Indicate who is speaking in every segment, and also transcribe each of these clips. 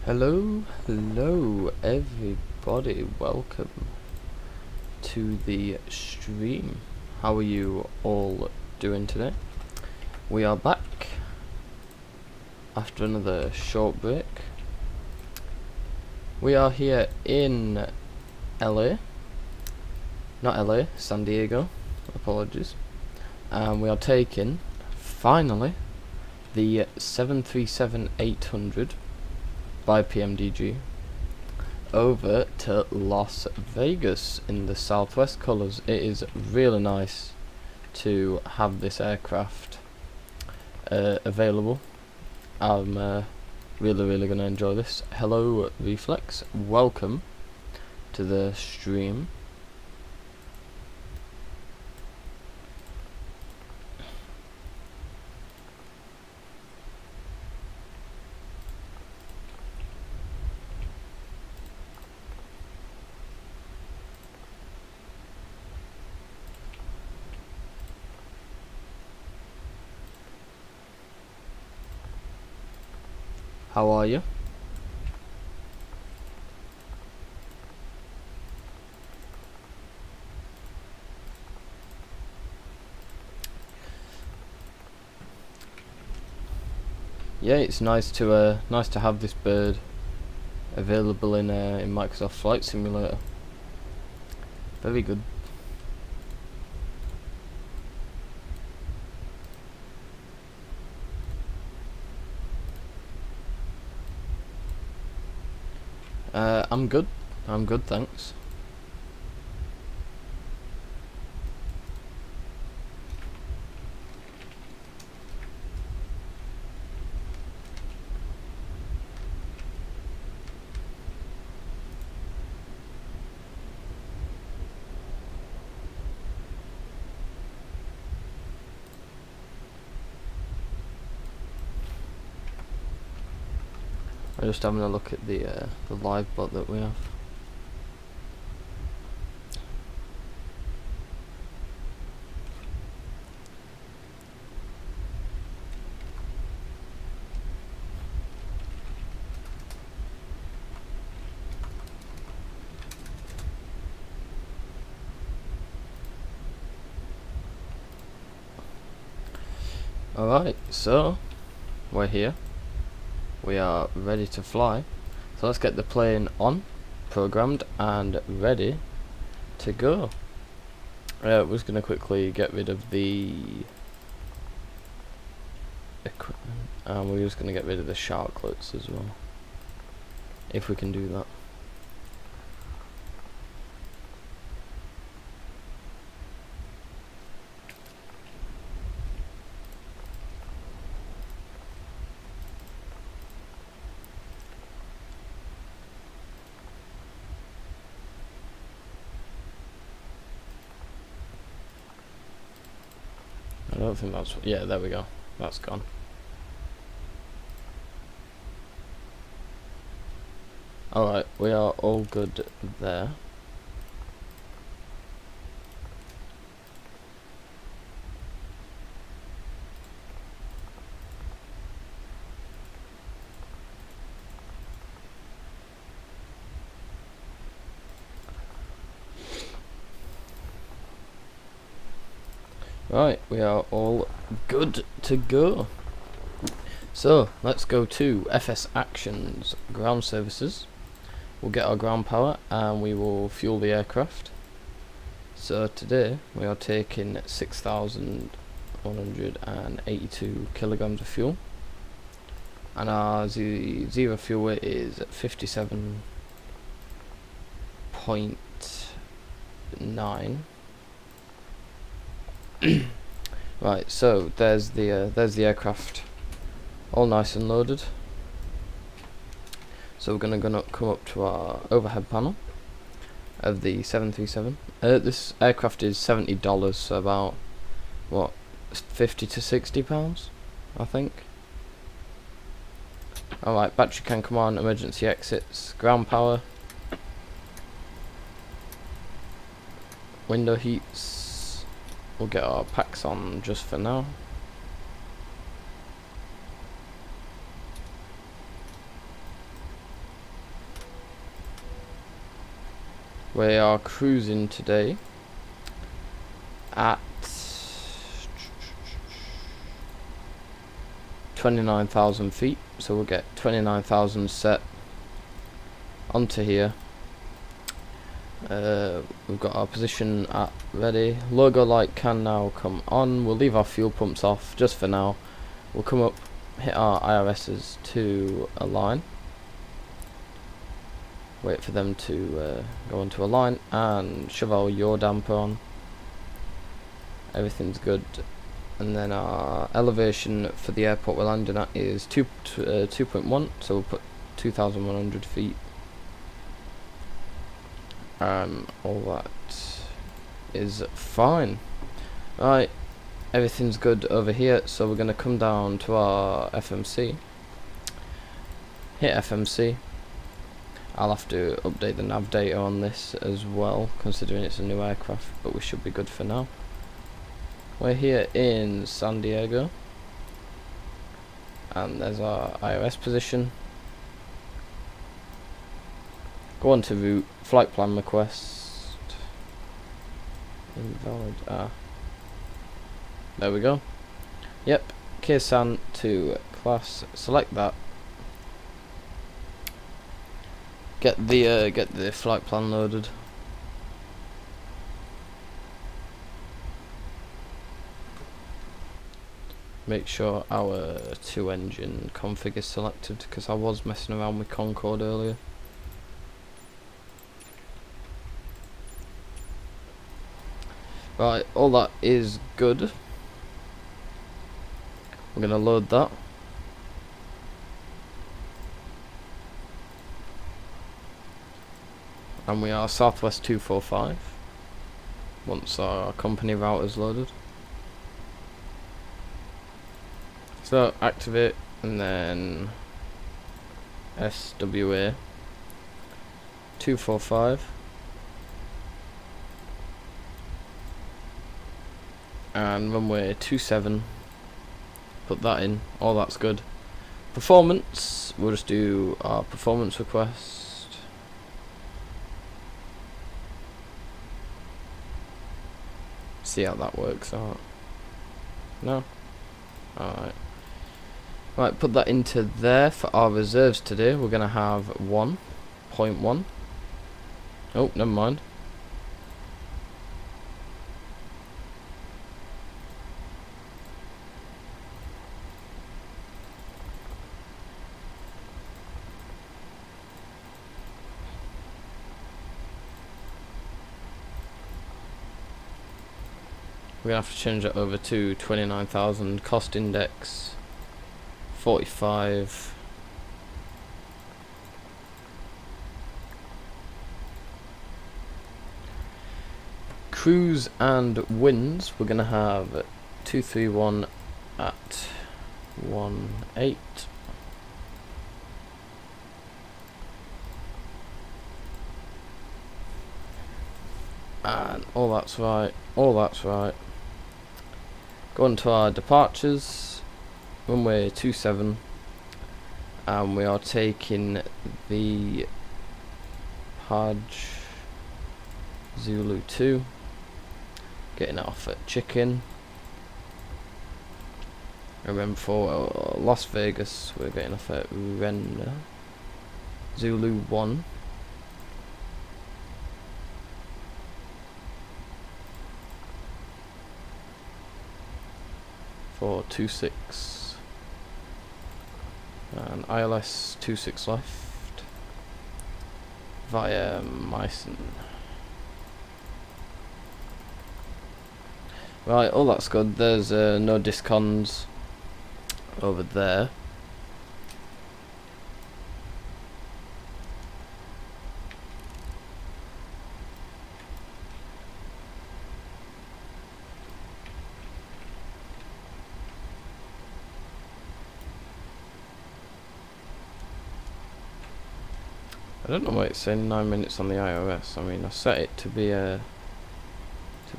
Speaker 1: Hello everybody, welcome to the stream. How are you all doing today? We are back after another short break. We are here in LA, not LA, San Diego, apologies, and we are taking, finally, the 737-800 by PMDG over to Las Vegas in the Southwest colours. It is really nice to have this aircraft available. I'm really going to enjoy this. Hello Reflex, welcome to the stream. How are you? Yeah, it's nice to have this bird available in Microsoft Flight Simulator. Very good. I'm good. I'm good, thanks. I'm just having a look at the live bot that we have. Alright, so we're here. We are ready to fly. So let's get the plane on, programmed and ready to go. We're just going to quickly get rid of the equipment, and we're just going to get rid of the sharklets as well, if we can do that. I don't think that's, yeah, there we go, that's gone. Alright, we are all good there. Right, we are all good to go. So, let's go to FS Actions Ground Services. We'll get our ground power and we will fuel the aircraft. So today we are taking 6,182 kilograms of fuel, and our zero fuel weight is 57.9. Right, so there's the aircraft, all nice and loaded. So we're gonna come up to our overhead panel of the 737. This aircraft is $70, so about what, 50 to 60 pounds, I think. Alright, battery can come on, emergency exits, ground power, window heats. We'll get our packs on just for now. We are cruising today at 29,000 feet, so we'll get 29,000 set onto here. We've got our position at ready. Logo light can now come on. We'll leave our fuel pumps off just for now. We'll come up, hit our IRSs to align, wait for them to go into a line, and shove our yaw damper on. Everything's good. And then our elevation for the airport we're landing at is 2.1, so we'll put 2,100 feet. All that is fine. Right, everything's good over here, so we're going to come down to our FMC. Hit FMC. I'll have to update the nav data on this as well, considering it's a new aircraft, but we should be good for now. We're here in San Diego, and there's our IRS position. Go on to route, flight plan request, invalid, there we go. Yep, KSAN to class, select that. Get the flight plan loaded. Make sure our 2-engine config is selected, because I was messing around with Concorde earlier. Right, all that is good. We're going to load that. And we are Southwest 245 once our company route is loaded. So activate, and then SWA 245 and runway 27. Put that in, all that's good. Performance, we'll just do our performance request. See how that works out. No? Alright. Right, put that into there. For our reserves today, we're going to have 1.1. Oh, never mind. We're going to have to change that over to 29,000. Cost index 45. Cruise and winds, we're going to have 231 at 18. And all that's right, all that's right. Go on to our departures, runway 27, and we are taking the Page Zulu 2, getting off at Chicken. Remember for Las Vegas, we're getting off at Renda, Zulu 1. For 26 and ILS 26 left via Meissen. Right, all that's good. There's no discons over there. I don't know why it's saying 9 minutes on the iOS. I mean, I set it to be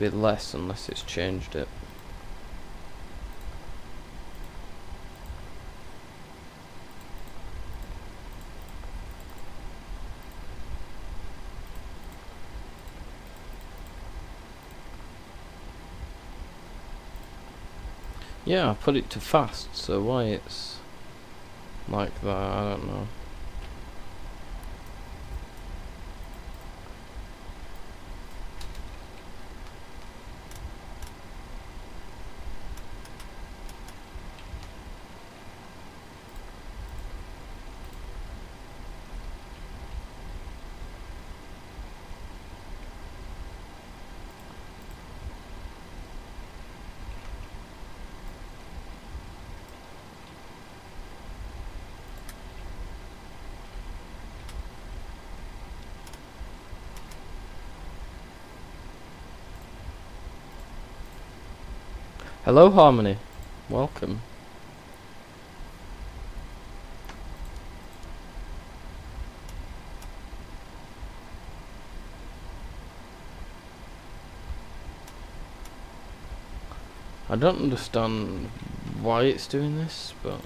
Speaker 1: less unless it's changed it. Yeah, I put it to fast, so why it's like that, I don't know. Hello Harmony, welcome. I don't understand why it's doing this, but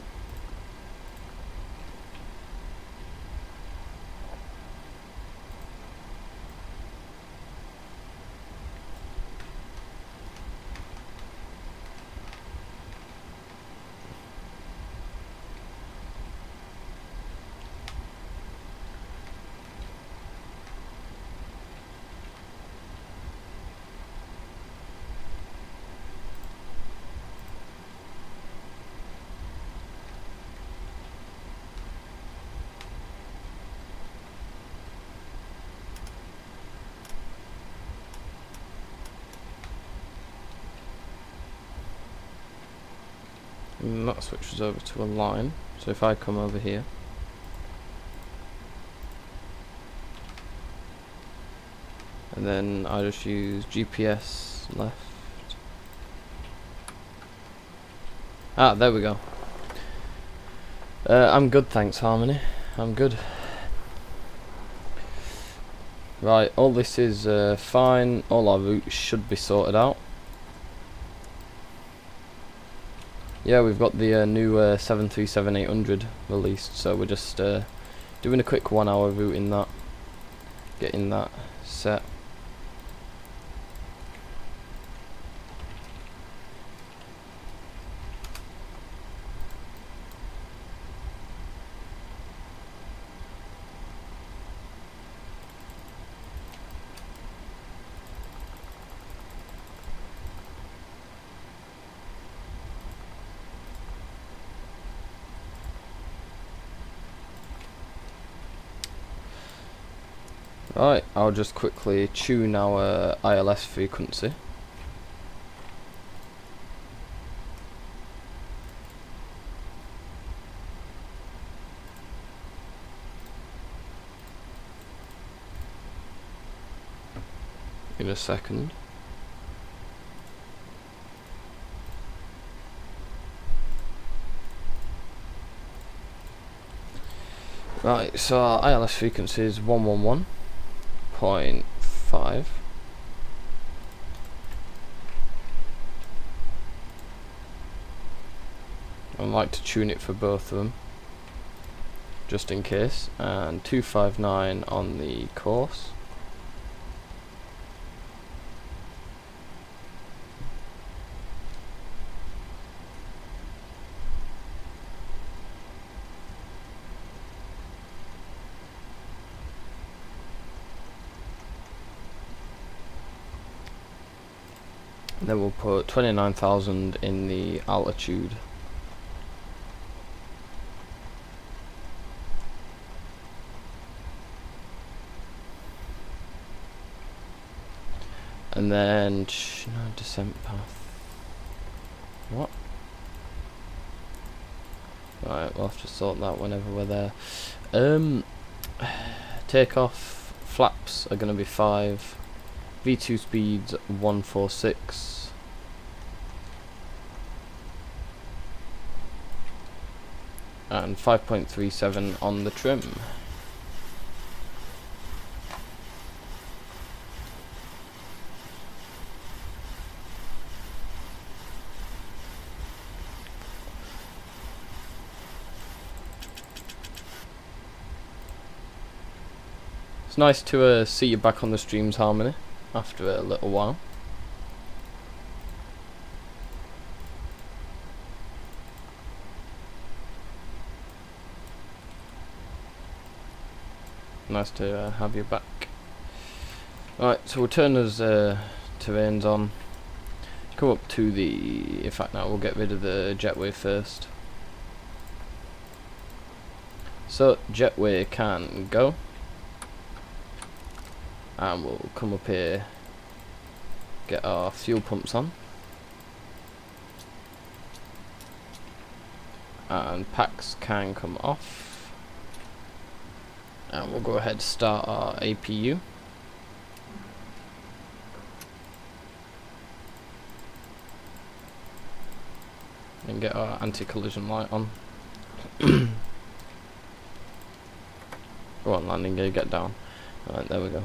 Speaker 1: and that switches over to a line. So if I come over here, and then I just use GPS left. Ah, there we go. I'm good, thanks Harmony. I'm good. Right, all this is fine. All our routes should be sorted out. Yeah, we've got the new 737-800 released, so we're just doing a quick 1 hour route in that, getting that set. Right, I'll just quickly tune our ILS frequency. In a second. Right, so our ILS frequency is 111.5. I'd like to tune it for both of them, just in case, and 259 on the course. And then we'll put 29,000 in the altitude. And then no descent path. What? Right, we'll have to sort that whenever we're there. Takeoff flaps are going to be 5. V2 speeds 146. And 5.37 on the trim. It's nice to see you back on the streams, Harmony, after a little while. Nice to have you back. Alright, so we'll turn those terrains on. Come up to the... In fact, now we'll get rid of the jetway first. So, jetway can go. And we'll come up here, get our fuel pumps on. And packs can come off. And we'll go ahead and start our APU. And get our anti-collision light on. Go on, landing gear, get down. Alright, there we go.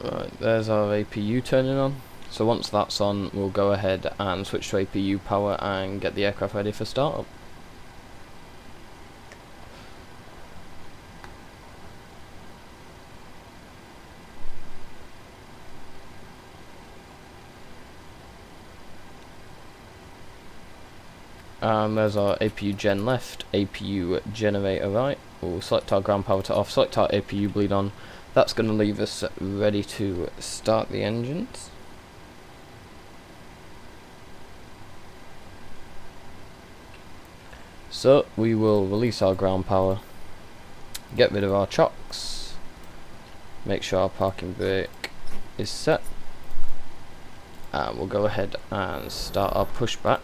Speaker 1: Right, there's our APU turning on. So once that's on, we'll go ahead and switch to APU power and get the aircraft ready for startup. There's our APU gen left, APU generator right. We'll select our ground power to off, select our APU bleed on. That's going to leave us ready to start the engines. So we will release our ground power, get rid of our chocks, make sure our parking brake is set, and we'll go ahead and start our pushback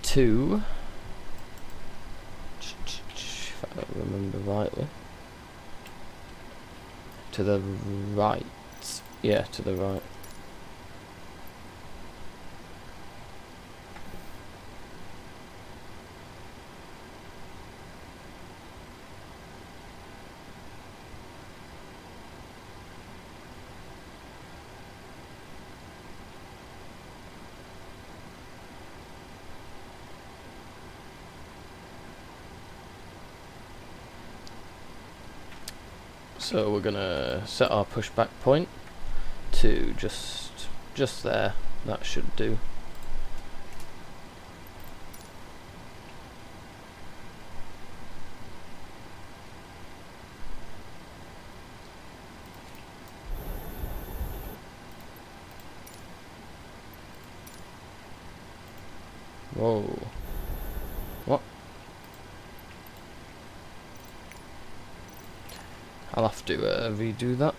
Speaker 1: to, if I remember rightly, to the right. Yeah, to the right. So we're gonna set our pushback point to just there. That should do. Whoa. What? I'll have to redo that.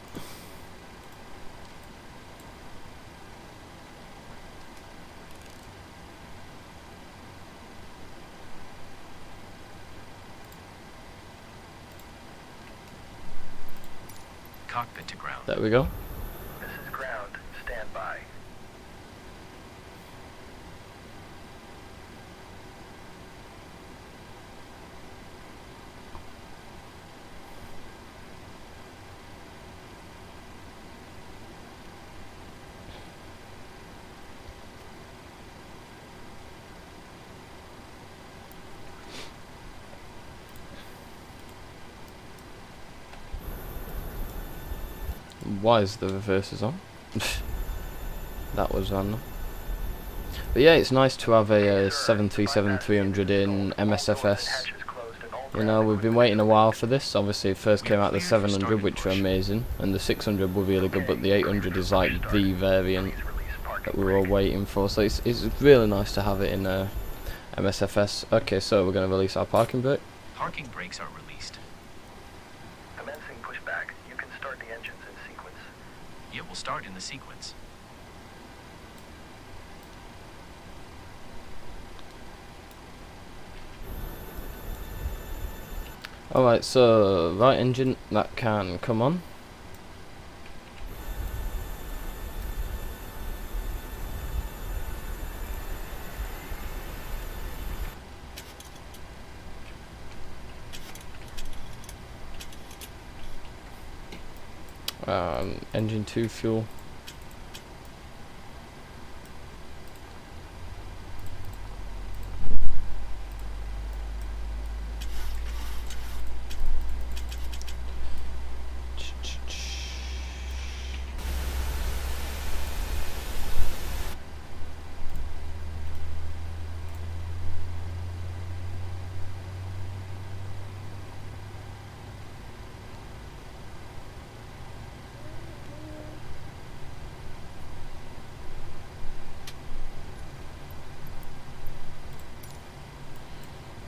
Speaker 2: Cockpit to ground.
Speaker 1: There we go.
Speaker 2: This is ground. Stand by.
Speaker 1: Why is the reverses on? That was random. But yeah, it's nice to have a 737-300 in MSFS. You know, we've been waiting a while for this. Obviously, it first came out the 700, which were amazing, and the 600 were really good, but the 800 is like the variant that we were all waiting for. So it's really nice to have it in MSFS. Okay, so we're going to release our parking brake.
Speaker 2: Parking brakes are released. Commencing pushback. You can start the engines in sequence. It will start in the sequence.
Speaker 1: Alright, so right engine, that can come on. Engine 2 fuel.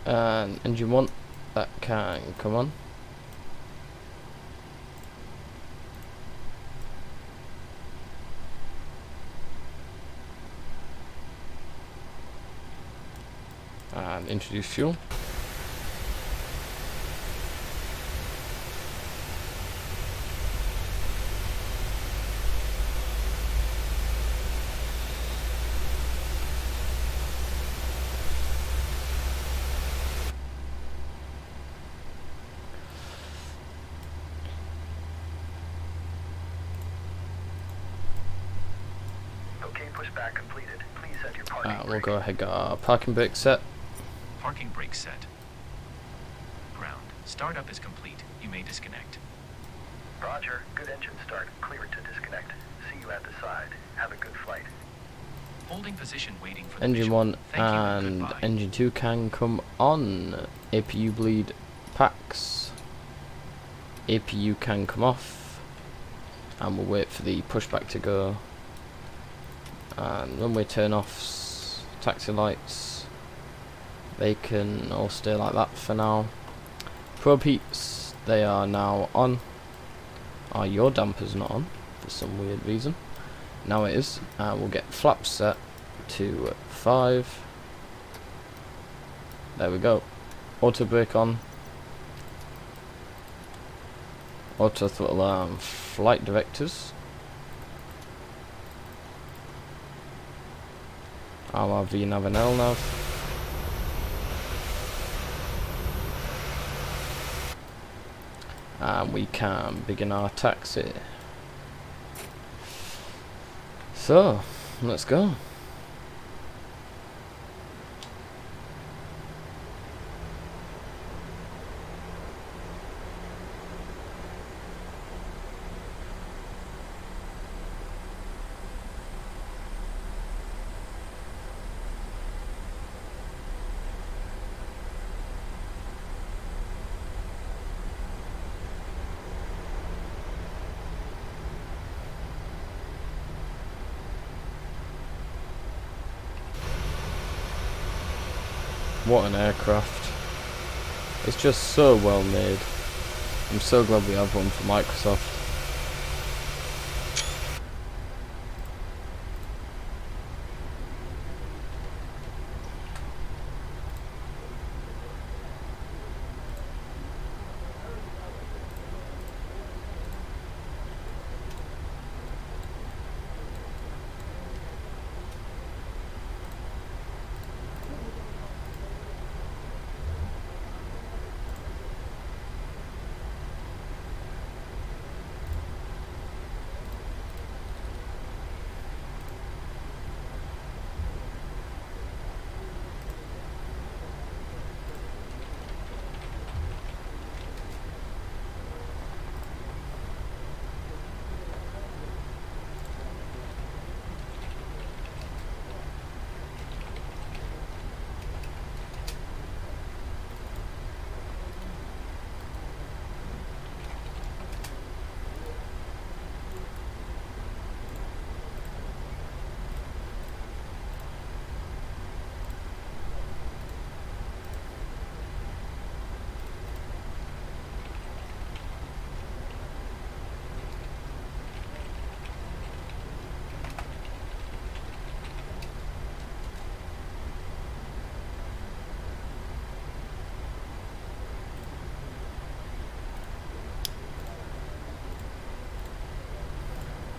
Speaker 1: And engine 1, that can come on. And introduce fuel.
Speaker 2: Okay, pushback completed. Please set your parking
Speaker 1: We'll
Speaker 2: brake.
Speaker 1: go ahead, get our parking brake set.
Speaker 2: Parking brake set. Ground. Startup is complete. You may disconnect. Roger. Good engine start. Clear it to disconnect. See you at the side. Have a good flight. Holding position waiting for the
Speaker 1: Engine
Speaker 2: visual.
Speaker 1: 1
Speaker 2: Thank you
Speaker 1: and
Speaker 2: goodbye.
Speaker 1: engine 2 can come on. APU bleed packs. APU can come off. And we'll wait for the pushback to go. And runway turn offs, taxi lights, they can all stay like that for now. Probe heats, they are now on. Your damper's not on for some weird reason. Now it is. We'll get flaps set to 5. There we go. Auto brake on. Auto throttle arm, flight directors. RRV nav and L nav. And we can begin our taxi. So, let's go. What an aircraft. It's just so well made. I'm so glad we have one for Microsoft.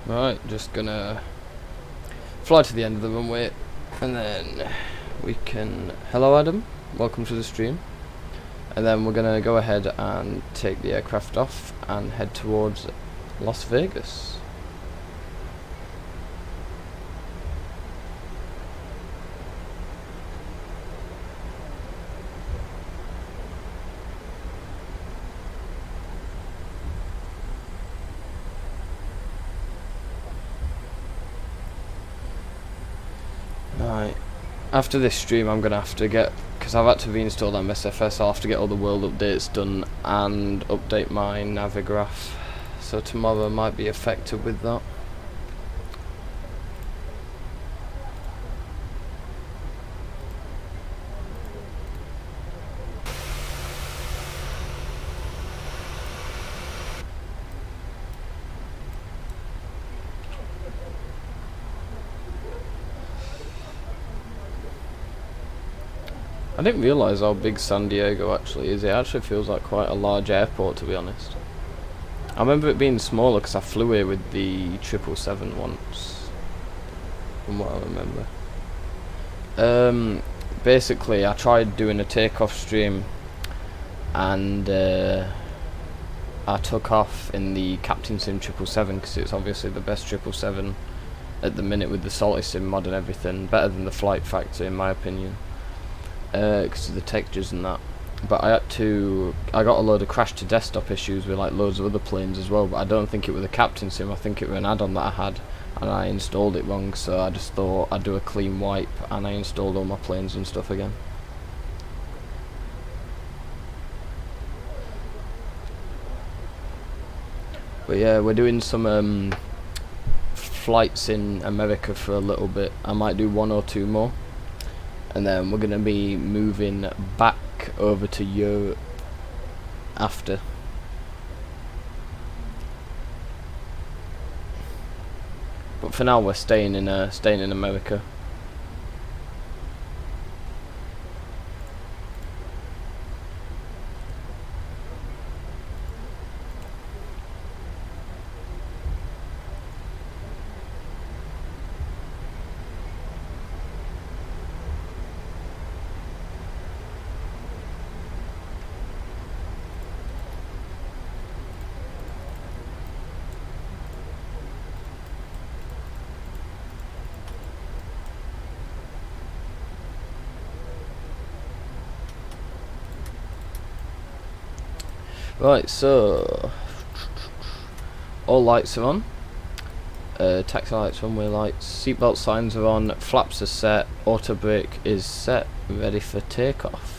Speaker 1: Right, just gonna fly to the end of the runway and then we can... Hello Adam, welcome to the stream. And then we're gonna go ahead and take the aircraft off and head towards Las Vegas. Right, after this stream I'm gonna have to get, because I've had to reinstall MSFS, I'll have to get all the world updates done and update my Navigraph, so tomorrow might be affected with that. I didn't realise how big San Diego actually is. It actually feels like quite a large airport, to be honest. I remember it being smaller because I flew here with the 777 once, from what I remember. Basically, I tried doing a takeoff stream, and I took off in the Captain Sim 777 because it's obviously the best 777 at the minute with the Salty Sim mod and everything. Better than the Flight Factor in my opinion, because of the textures and that. But I got a load of crash to desktop issues with like loads of other planes as well, but I don't think it was the Captain Sim. I think it was an add-on that I had and I installed it wrong, so I just thought I'd do a clean wipe and I installed all my planes and stuff again. But yeah, we're doing some flights in America for a little bit. I might do 1 or 2 more, and then we're gonna be moving back over to Europe after. But for now, we're staying in America. Right, so all lights are on. Taxi lights, runway lights, seatbelt signs are on, flaps are set, auto brake is set, ready for takeoff.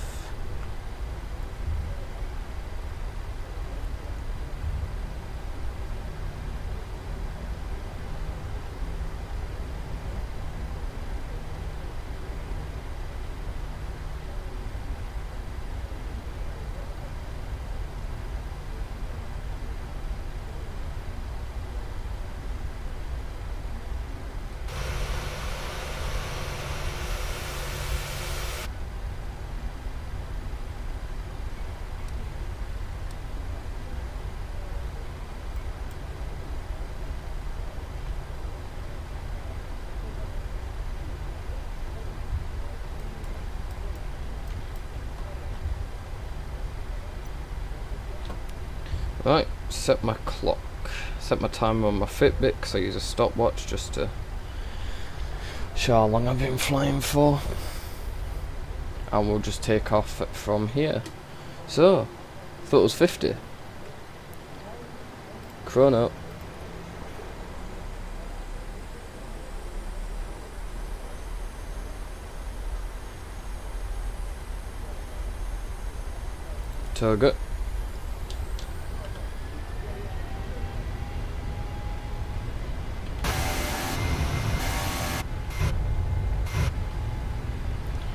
Speaker 1: Right, set my clock, set my timer on my Fitbit because I use a stopwatch just to show how long I've been flying for, and we'll just take off from here. So, thought it was 50. Chrono. Target.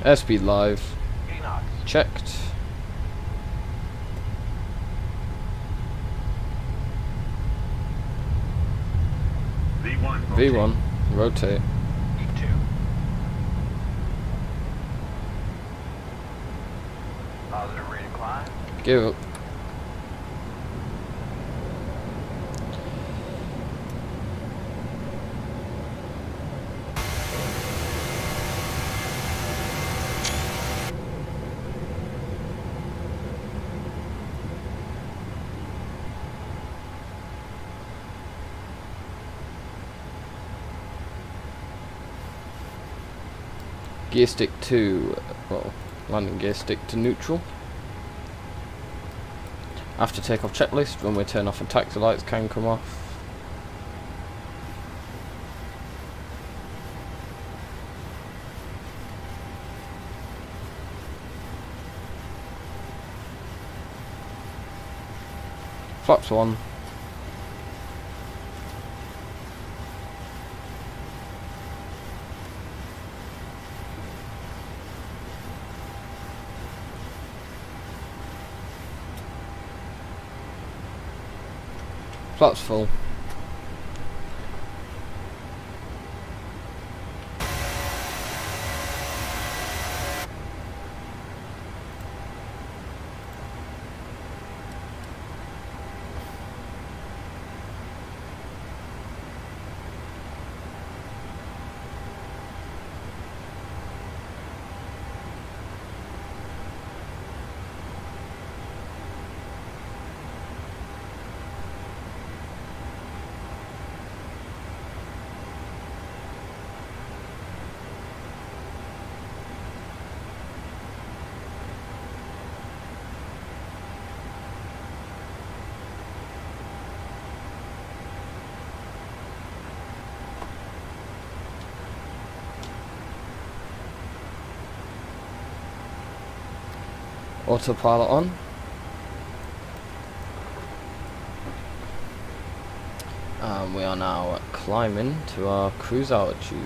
Speaker 1: Airspeed live. Checked. V1, rotate.
Speaker 2: E2. Positive rate of climb.
Speaker 1: Give up. Gear stick to, well, landing gear stick to neutral. After takeoff checklist, runway turn off and taxi lights can come off. Flaps on. Flaps full. Autopilot on. And we are now climbing to our cruise altitude.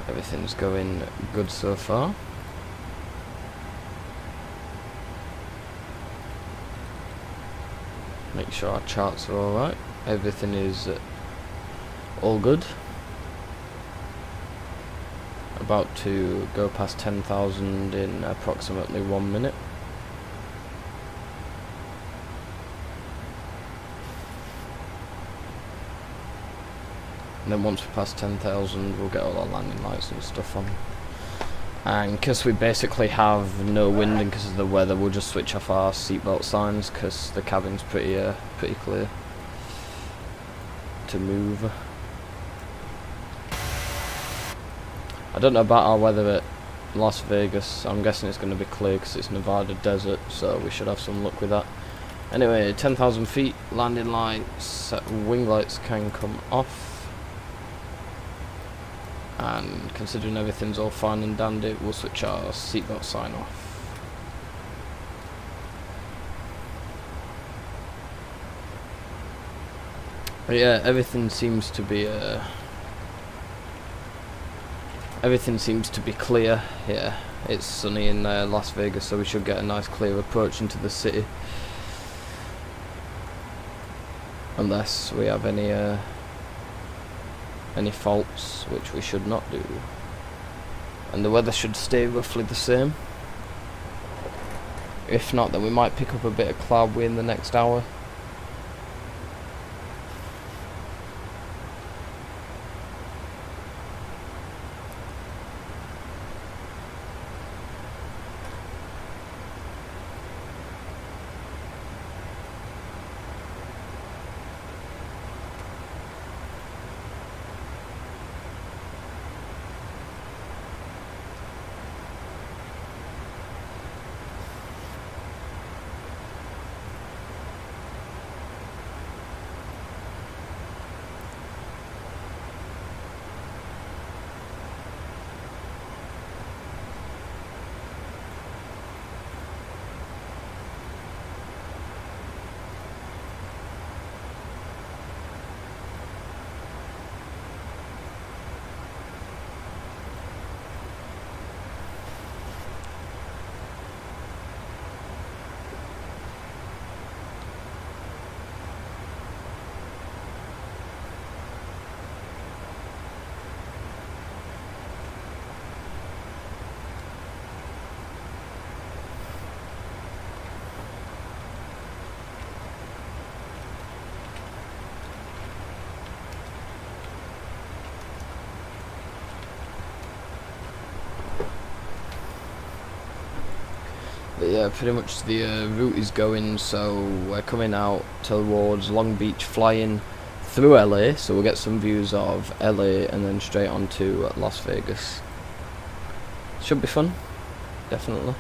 Speaker 1: Everything's going good so far. Make sure our charts are alright. Everything is all good. About to go past 10,000 in approximately 1 minute. And then once we pass 10,000 we'll get all our landing lights and stuff on. And because we basically have no wind and because of the weather, we'll just switch off our seatbelt signs because the cabin's pretty clear to move. I don't know about our weather at Las Vegas. I'm guessing it's going to be clear because it's Nevada desert, so we should have some luck with that. Anyway, 10,000 feet, landing lights, wing lights can come off. And considering everything's all fine and dandy, we'll switch our seatbelt sign off. But yeah, everything seems to be clear. Yeah, it's sunny in Las Vegas, so we should get a nice clear approach into the city. Unless we have any faults, which we should not do. And the weather should stay roughly the same. If not, then we might pick up a bit of cloud wind in the next hour. But yeah, pretty much the route is going, so we're coming out towards Long Beach, flying through LA, so we'll get some views of LA and then straight on to Las Vegas. Should be fun, definitely.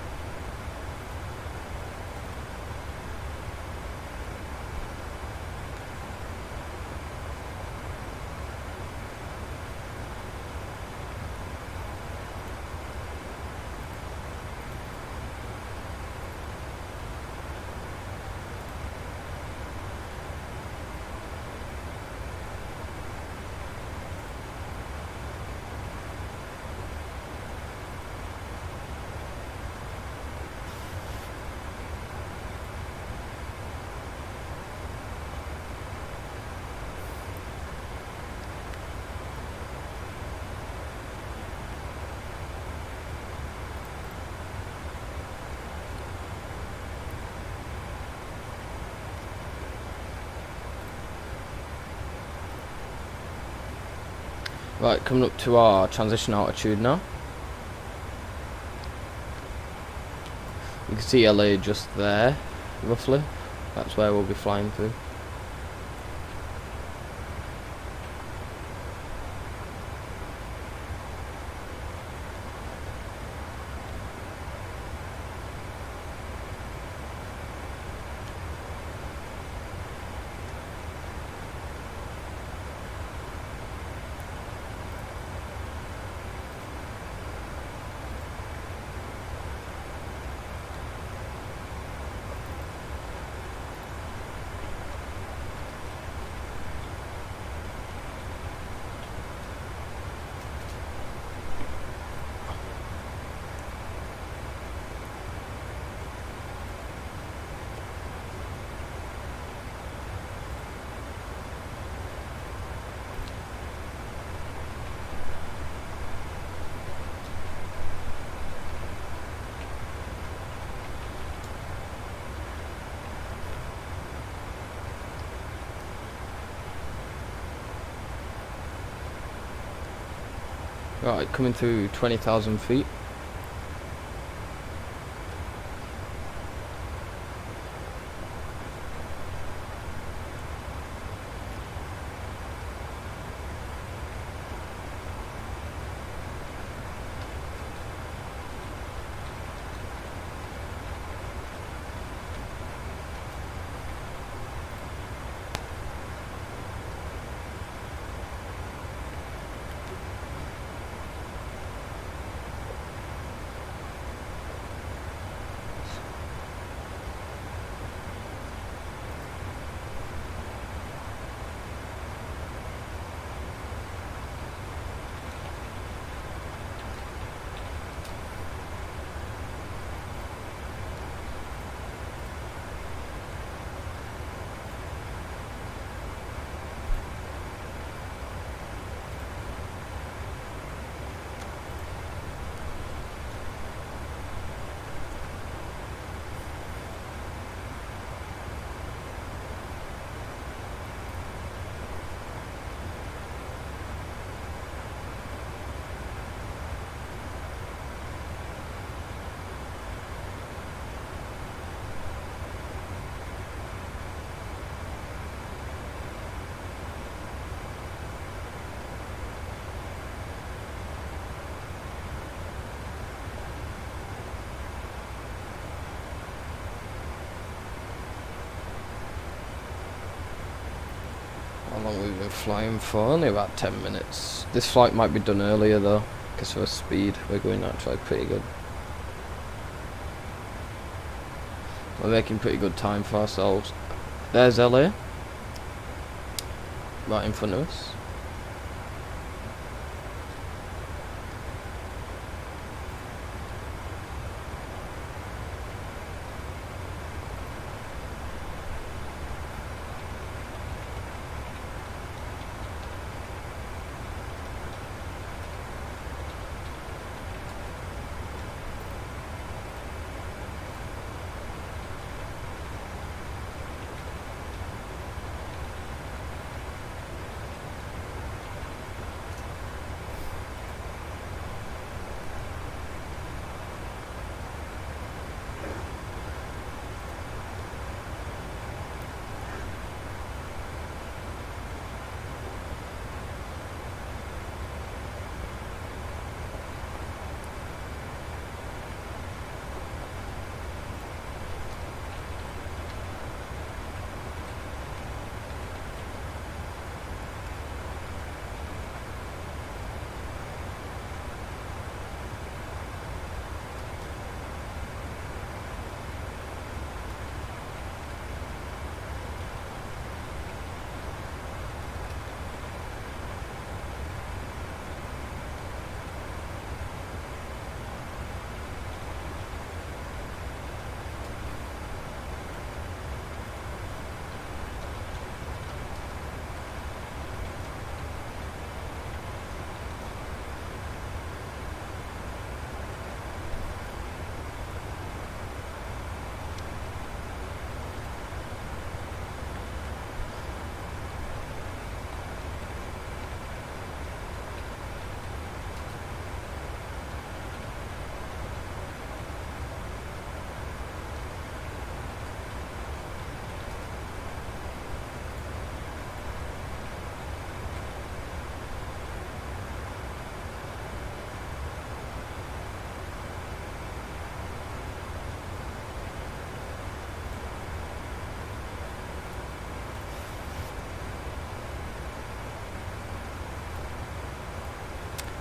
Speaker 1: Right, coming up to our transition altitude now. You can see LA just there, roughly. That's where we'll be flying through. Right, coming through 20,000 feet. How long we've been flying for? Only about 10 minutes. This flight might be done earlier though, because of our speed. We're going actually pretty good. We're making pretty good time for ourselves. There's LA, right in front of us.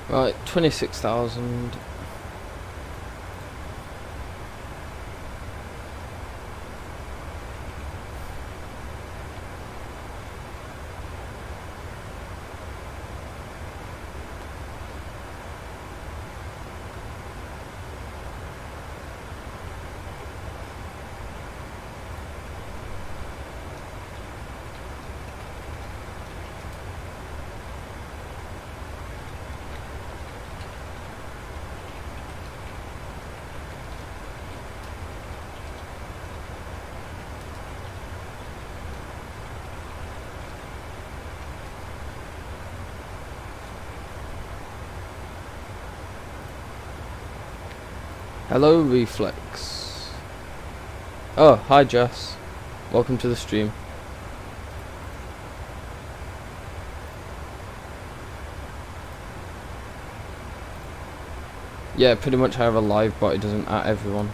Speaker 1: Right, 26,000. Hello, Reflex. Oh, hi, Jess. Welcome to the stream. Yeah, pretty much I have a live, but it doesn't at everyone.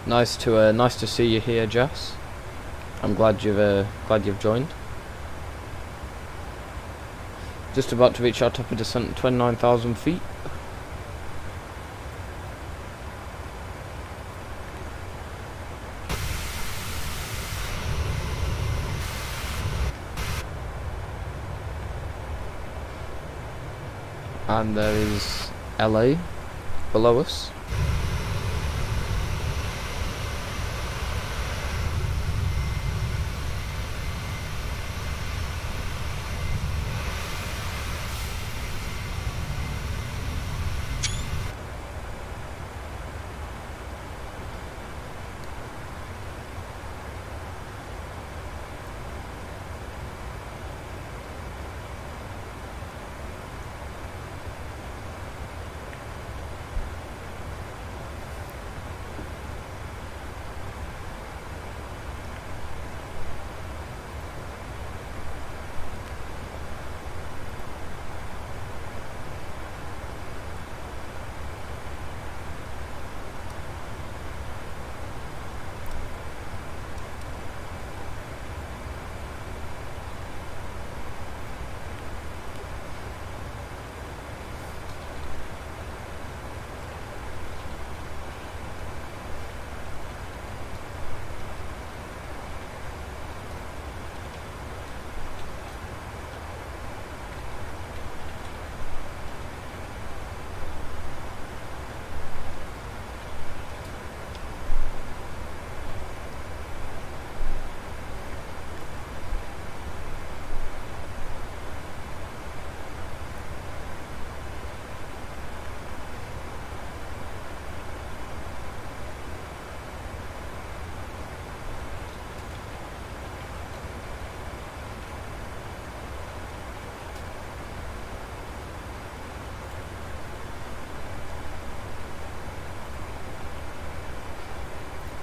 Speaker 1: Nice to see you here, Jess. I'm glad you've joined. Just about to reach our top of descent at 29,000 feet. And there is LA below us.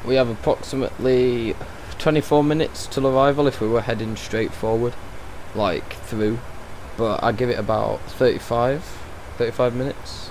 Speaker 1: We have approximately 24 minutes till arrival if we were heading straight forward, like through, but I'd give it about 35 minutes.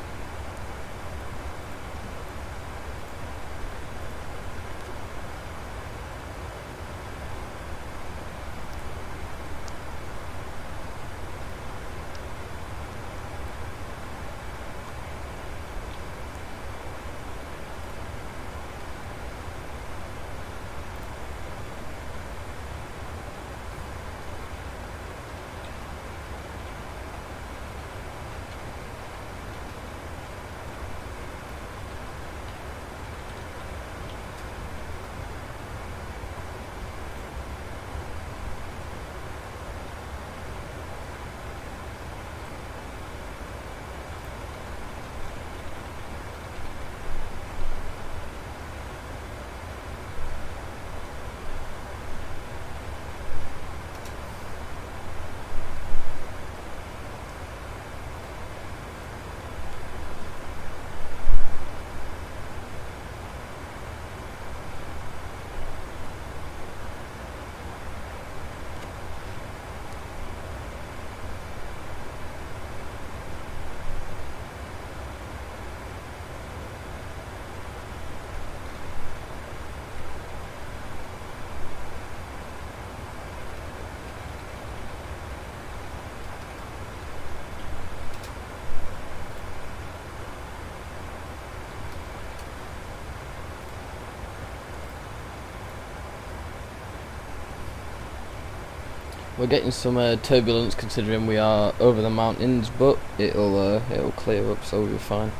Speaker 1: We're getting some turbulence considering we are over the mountains, but it'll clear up, so we'll be fine.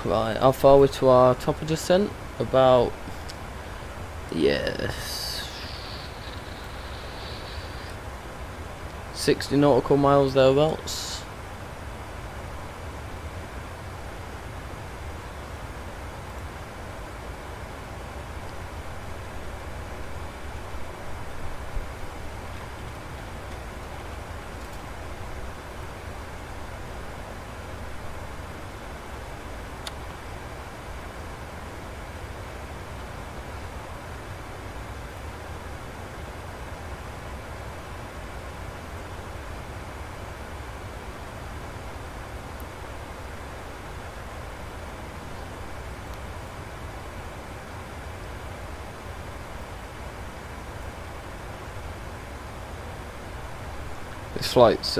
Speaker 1: Right, how far are we to our top of descent? About, yes, 60 nautical miles thereabouts. This flight's,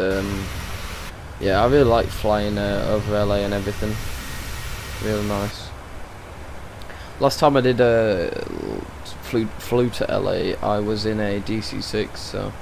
Speaker 1: yeah, I really like flying over LA and everything. Real nice. Last time I did flew to LA, I was in a DC-6, so.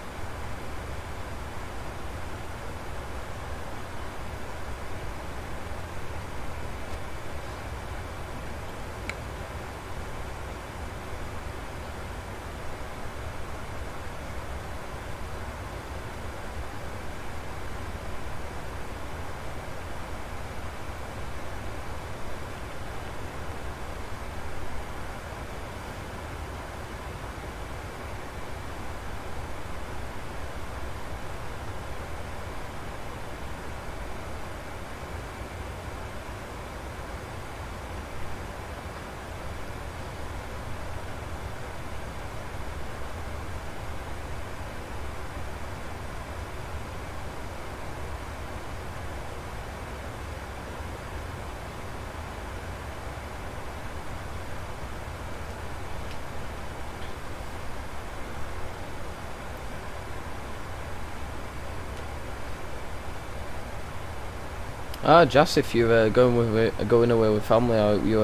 Speaker 1: Jess, if you're going away with family, I hope you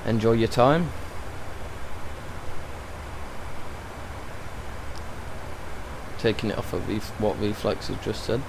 Speaker 1: enjoy your time. Taking it off of what V-Flex has just said.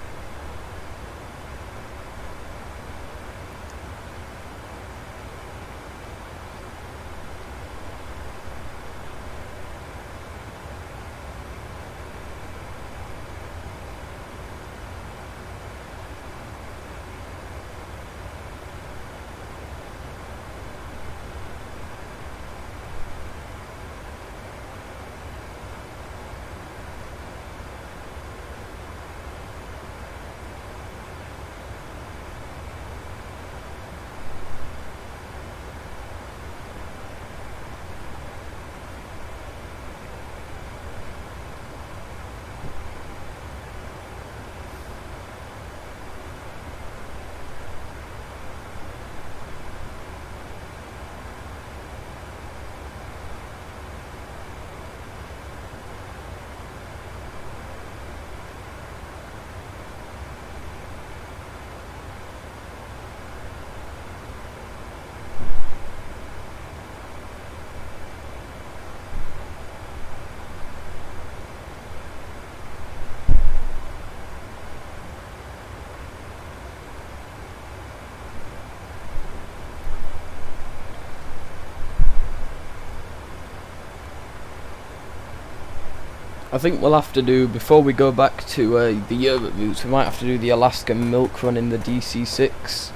Speaker 1: I think we'll have to do, before we go back to the Europe routes, we might have to do the Alaska milk run in the DC-6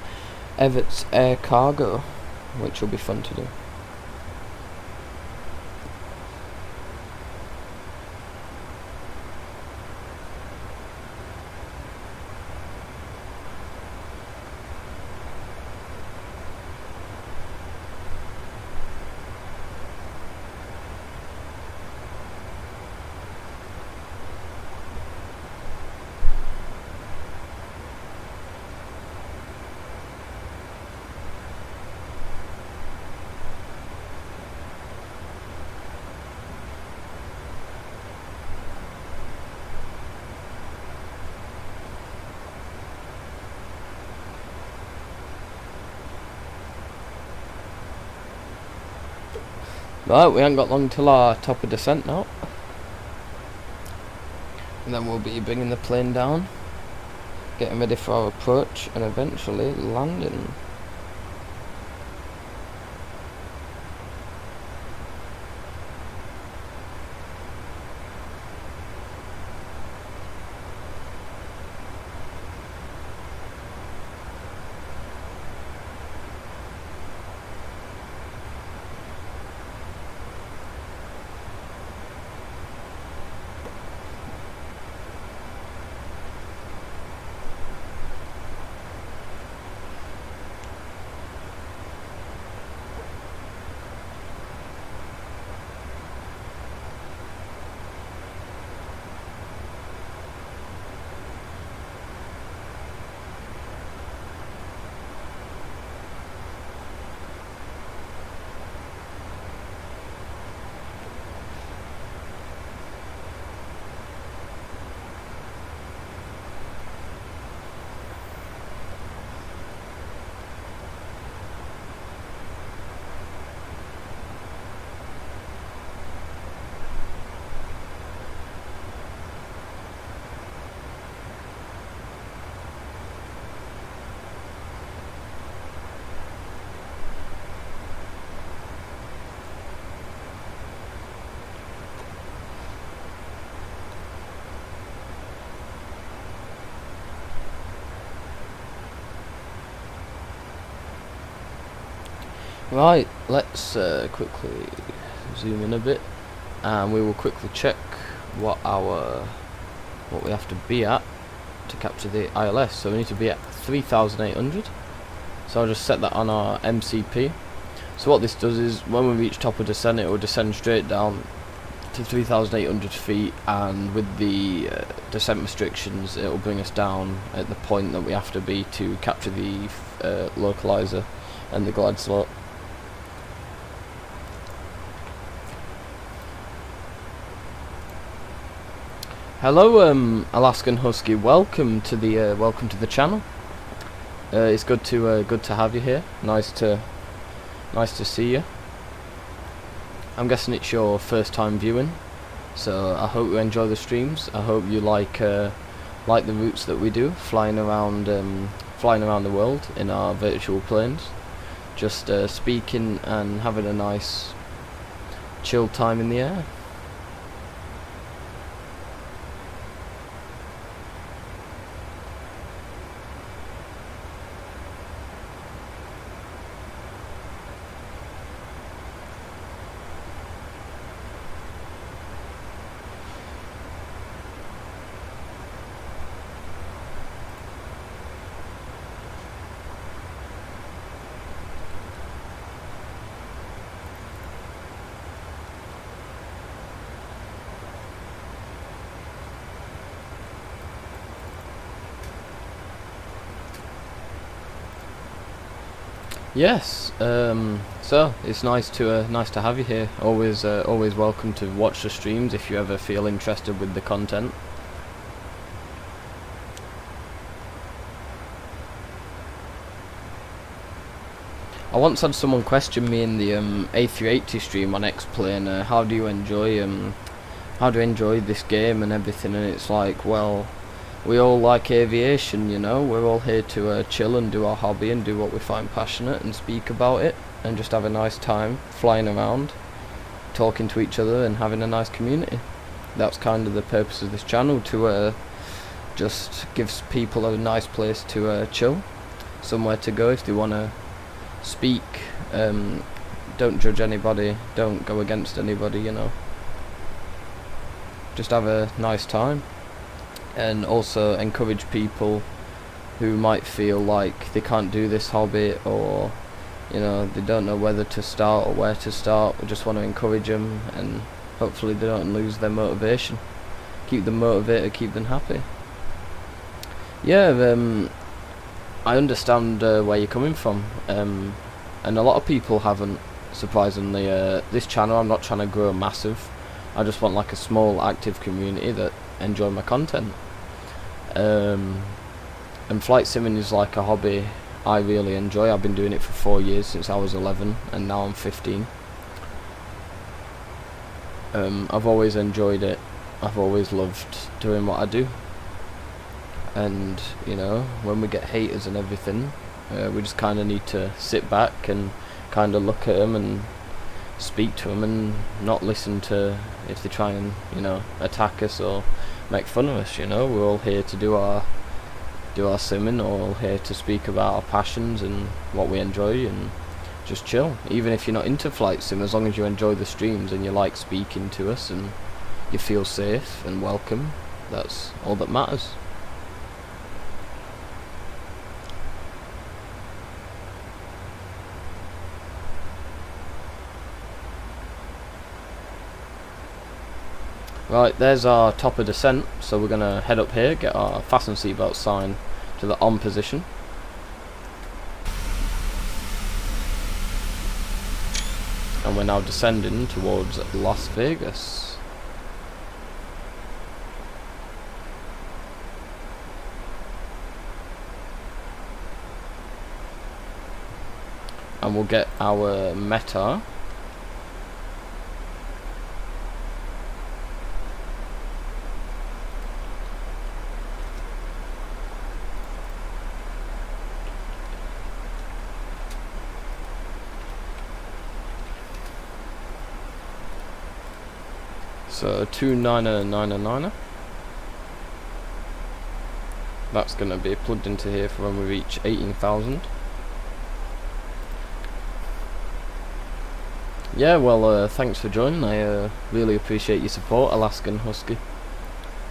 Speaker 1: Everett's Air Cargo, which will be fun to do. Right, we haven't got long till our top of descent now. And then we'll be bringing the plane down. getting ready for our approach and eventually landing. Right, let's quickly zoom in a bit, and we will quickly check what we have to be at to capture the ILS. So we need to be at 3,800. So I'll just set that on our MCP. So what this does is, when we reach top of descent, it will descend straight down to 3,800 feet, and with the descent restrictions, it will bring us down at the point that we have to be to capture the localizer and the glide slot. Hello, Alaskan Husky. Welcome to the channel. It's good to have you here. Nice to see you. I'm guessing it's your first time viewing, so I hope you enjoy the streams. I hope you like the routes that we do, flying around the world in our virtual planes, just speaking and having a nice chill time in the air. Yes, so it's nice to have you here. Always welcome to watch the streams if you ever feel interested with the content. I once had someone question me in the A380 stream on X-Plane, how do you enjoy this game and everything, and it's like, well, we all like aviation, you know. We're all here to chill and do our hobby and do what we find passionate and speak about it and just have a nice time flying around, talking to each other and having a nice community. That's kind of the purpose of this channel, to just gives people a nice place to chill, somewhere to go if they want to speak. Don't judge anybody, don't go against anybody, you know. Just have a nice time. And also encourage people who might feel like they can't do this hobby, or you know, they don't know whether to start or where to start. We just want to encourage them, and hopefully they don't lose their motivation. Keep them motivated, keep them happy. Yeah, I understand where you're coming from, and a lot of people haven't, surprisingly. This channel, I'm not trying to grow massive. I just want like a small active community that enjoy my content. And flight simming is like a hobby I really enjoy. I've been doing it for 4 years, since I was 11, and now I'm 15. I've always enjoyed it. I've always loved doing what I do. and you know, when we get haters and everything, we just kind of need to sit back and kind of look at them and speak to them and not listen to if they try and, you know, attack us or make fun of us. You know, we're all here to do our simming, all here to speak about our passions and what we enjoy, and just chill. Even if you're not into flight sim, as long as you enjoy the streams and you like speaking to us and you feel safe and welcome, that's all that matters. Right, there's our top of descent, so we're going to head up here, get our fasten seatbelt sign to the on position. And we're now descending towards Las Vegas. And we'll get our meta. So 2999er. That's going to be plugged into here for when we reach 18,000. Yeah, well, thanks for joining. I really appreciate your support, Alaskan Husky.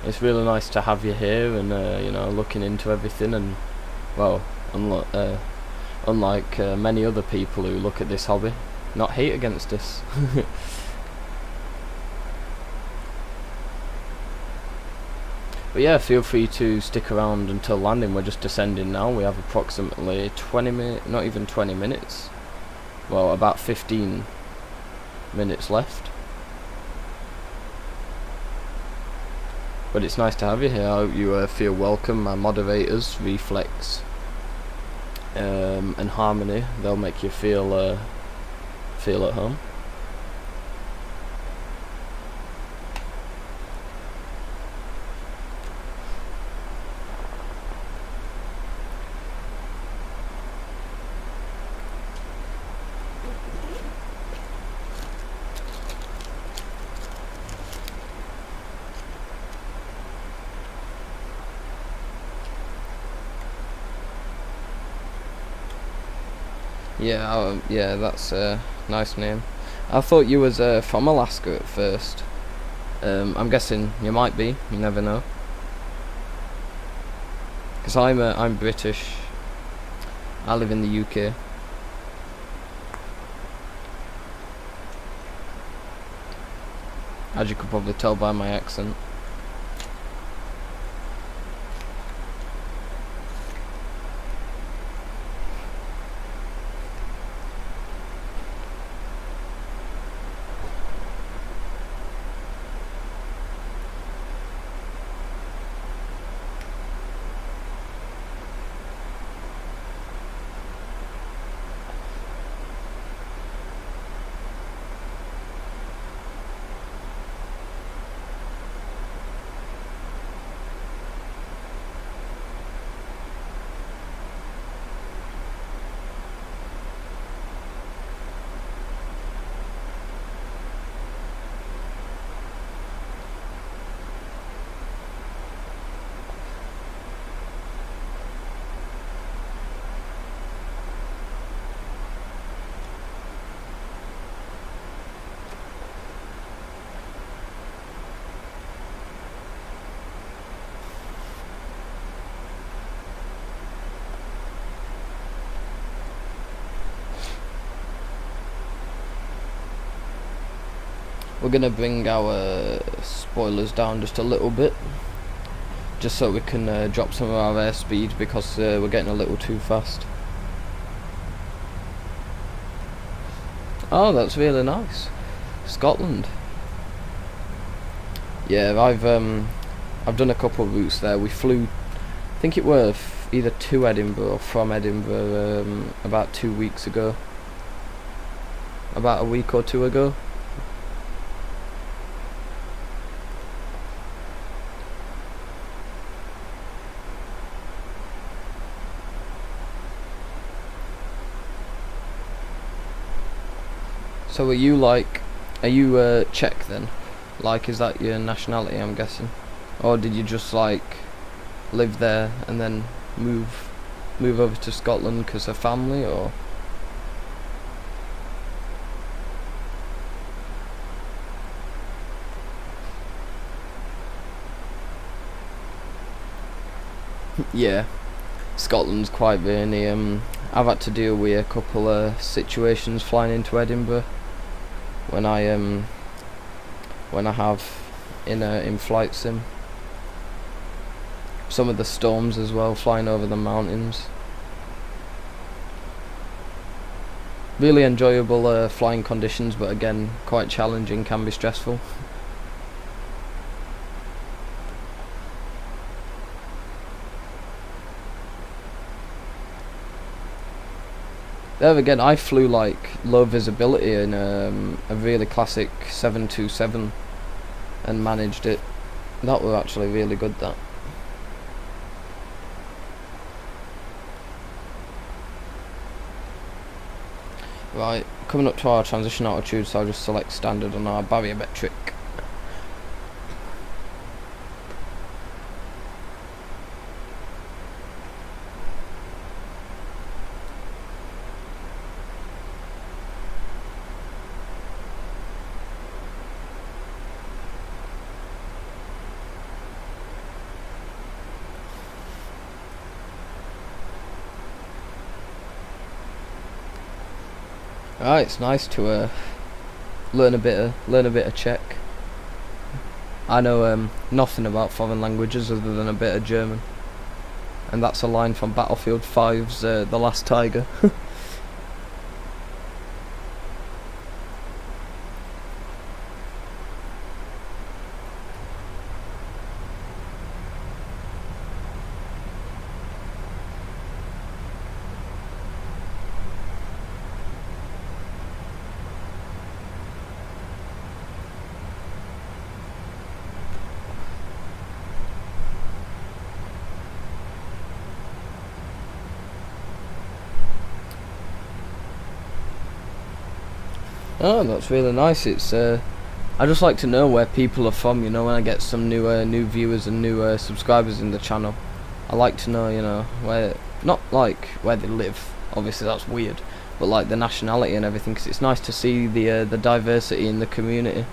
Speaker 1: It's really nice to have you here and you know, looking into everything, and well, unlike many other people who look at this hobby, not hate against us. But yeah, feel free to stick around until landing. We're just descending now. We have approximately 20 minutes, not even 20 minutes. Well, about 15 minutes left. But it's nice to have you here. I hope you feel welcome. My moderators, Reflex and Harmony, they'll make you feel at home. Yeah, yeah, that's a nice name. I thought you was from Alaska at first. I'm guessing you might be. You never know. Because I'm British. I live in the UK. As you could probably tell by my accent. We're gonna bring our spoilers down just a little bit, just so we can drop some of our airspeed, because we're getting a little too fast. Oh, that's really nice. Scotland. Yeah, I've done a couple of routes there. We flew, I think it were either to Edinburgh or from Edinburgh about 2 weeks ago. About a week or two ago. So are you Czech then? Like, is that your nationality, I'm guessing? Or did you just like live there and then move over to Scotland because of family, or? Yeah, Scotland's quite rainy. I've had to deal with a couple of situations flying into Edinburgh when I have in flight sim. Some of the storms as well, flying over the mountains. Really enjoyable flying conditions, but again quite challenging, can be stressful. There again, I flew like low visibility in a really classic 727 and managed it. That was actually really good, that. Right, coming up to our transition altitude, so I'll just select standard on our barriometric. Right, it's nice to learn a bit of Czech. I know nothing about foreign languages other than a bit of German, and that's a line from Battlefield 5's The Last Tiger. Oh, that's really nice. It's I just like to know where people are from, you know, when I get some new viewers and new subscribers in the channel. I like to know, you know, where, not like where they live, obviously that's weird, but like the nationality and everything, because it's nice to see the diversity in the community.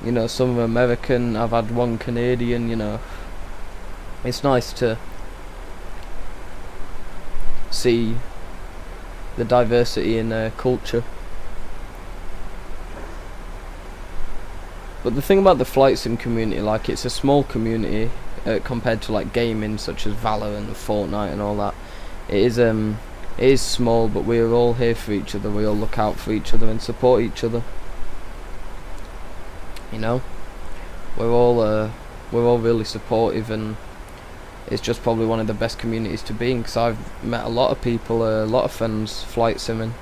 Speaker 1: You know, some are American, I've had one Canadian, you know. It's nice to see the diversity in culture. But the thing about the flight sim community, like, it's a small community compared to like gaming such as Valor and Fortnite and all that. It is small, but we're all here for each other. We all look out for each other and support each other. You know, we're all really supportive, and it's just probably one of the best communities to be in, because I've met a lot of people, a lot of friends flight simming,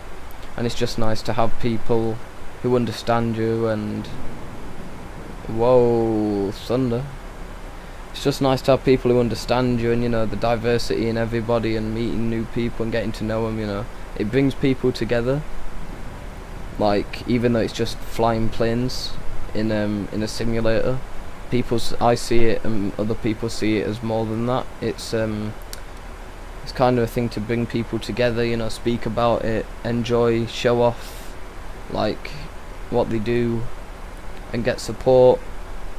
Speaker 1: and it's just nice to have people who understand you. And whoa, thunder. It's just nice to have people who understand you, and you know, the diversity in everybody, and meeting new people and getting to know them, you know. It brings people together, like, even though it's just flying planes in a simulator. I see it, and other people see it as more than that. It's kind of a thing to bring people together, you know, speak about it, enjoy, show off like what they do, and get support,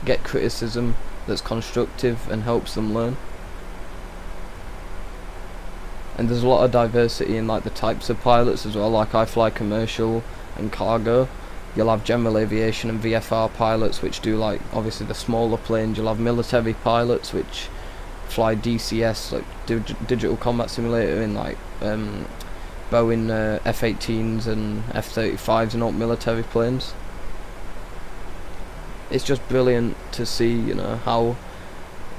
Speaker 1: get criticism that's constructive and helps them learn. And there's a lot of diversity in like the types of pilots as well. Like, I fly commercial and cargo. You'll have general aviation and VFR pilots, which do like obviously the smaller planes. You'll have military pilots which fly DCS, like digital combat simulator, in like Boeing F-18s and F-35s and all military planes. It's just brilliant to see, you know, how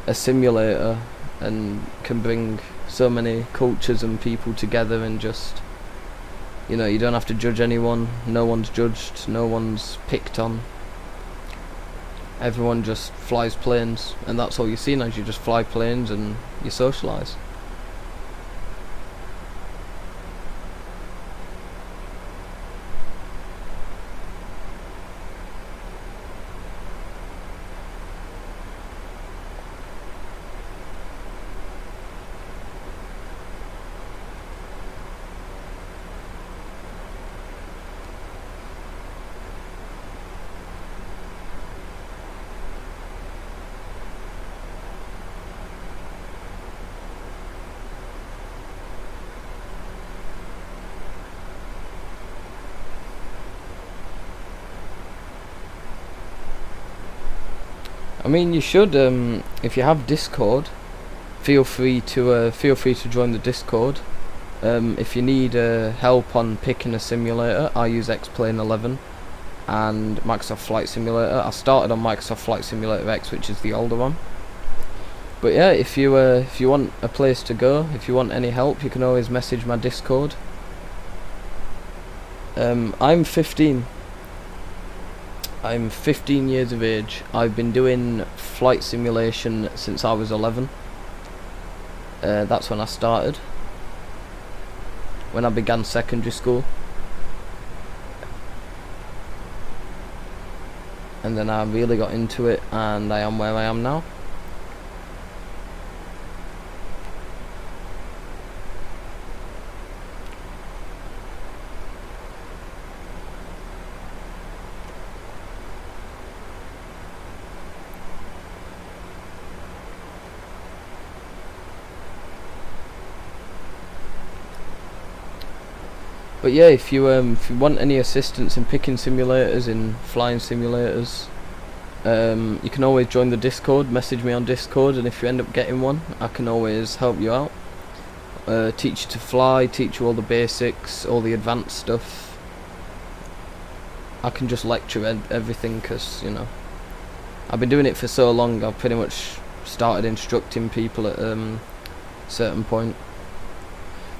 Speaker 1: a simulator can bring so many cultures and people together, and just, you know, you don't have to judge anyone. No one's judged, no one's picked on. Everyone just flies planes, and that's all you see now. You just fly planes and you socialise. I mean, you should. If you have Discord, feel free to join the Discord. If you need help on picking a simulator, I use X-Plane 11 and Microsoft Flight Simulator. I started on Microsoft Flight Simulator X, which is the older one. But yeah, if you want a place to go, if you want any help, you can always message my Discord. I'm 15. I'm 15 years of age. I've been doing flight simulation since I was 11. That's when I started. When I began secondary school. And then I really got into it, and I am where I am now. But yeah, if you want any assistance in picking simulators, in flying simulators, you can always join the Discord, message me on Discord, and if you end up getting one, I can always help you out. Teach you to fly, teach you all the basics, all the advanced stuff. I can just lecture everything, because, you know, I've been doing it for so long, I've pretty much started instructing people at a certain point.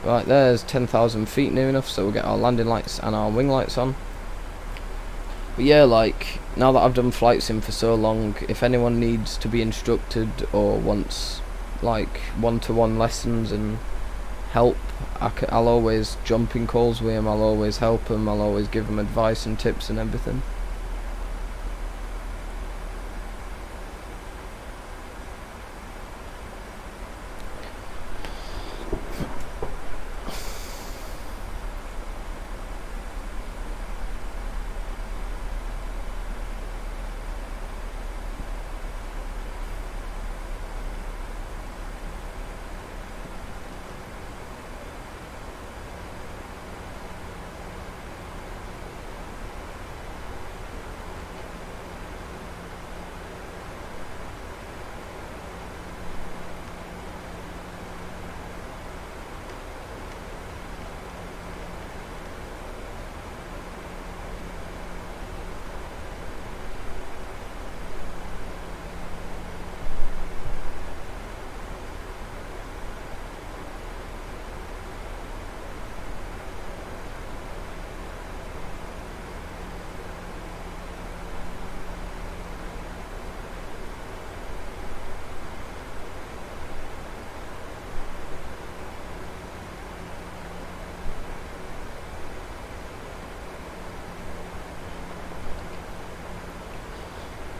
Speaker 1: Right, there's 10,000 feet near enough, so we'll get our landing lights and our wing lights on. But yeah, like, now that I've done flight sim for so long, if anyone needs to be instructed or wants like one-to-one lessons and help, I'll always jump in calls with them, I'll always help them, I'll always give them advice and tips and everything.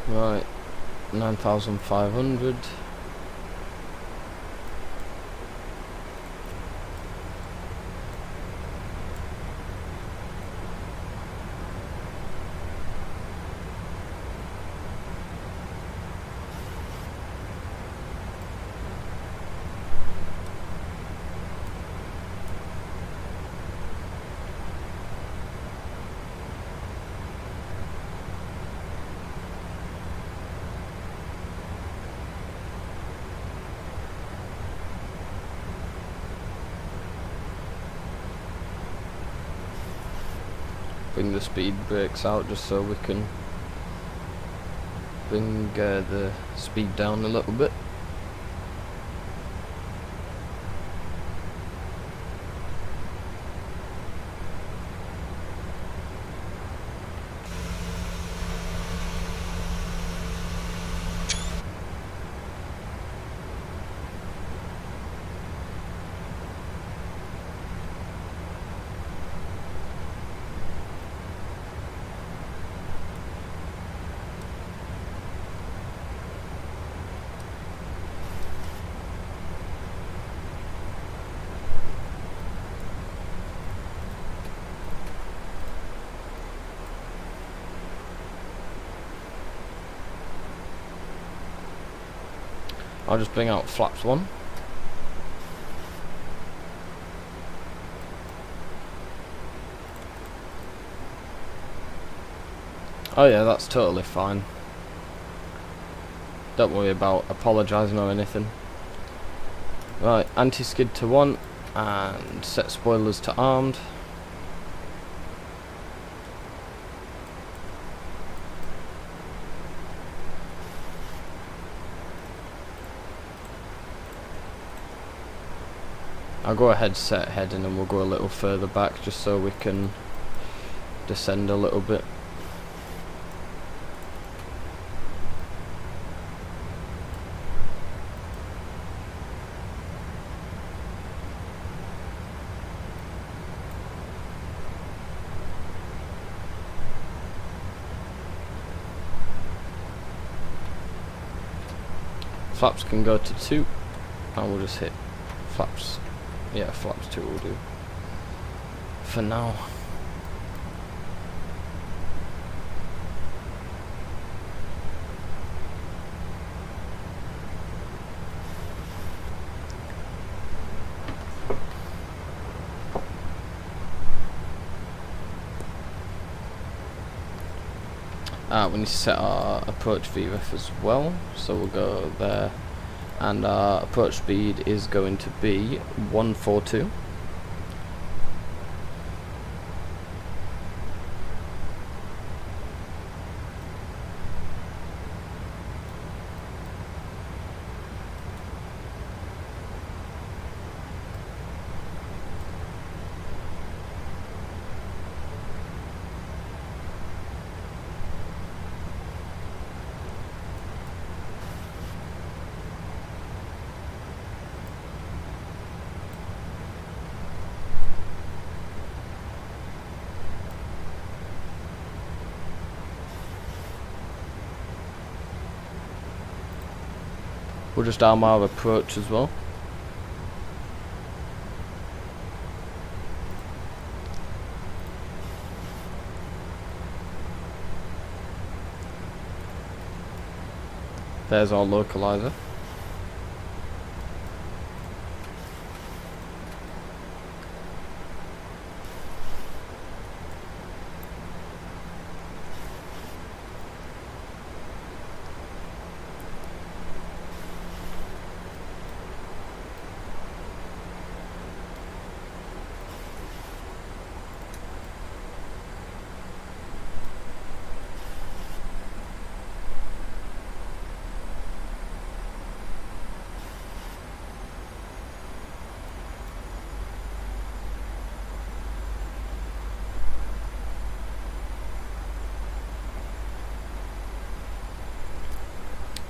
Speaker 1: Right, 9,500. Bring the speed brakes out just so we can bring the speed down a little bit. I'll just bring out flaps 1. Oh yeah, that's totally fine. Don't worry about apologising or anything. Right, anti-skid to 1 and set spoilers to armed. I'll go ahead, set heading, and we'll go a little further back just so we can descend a little bit. Flaps can go to 2, and we'll just hit flaps. Yeah, flaps 2 will do for now. We need to set our approach VREF as well, so we'll go there, and our approach speed is going to be 142. We'll just arm our approach as well. There's our localizer.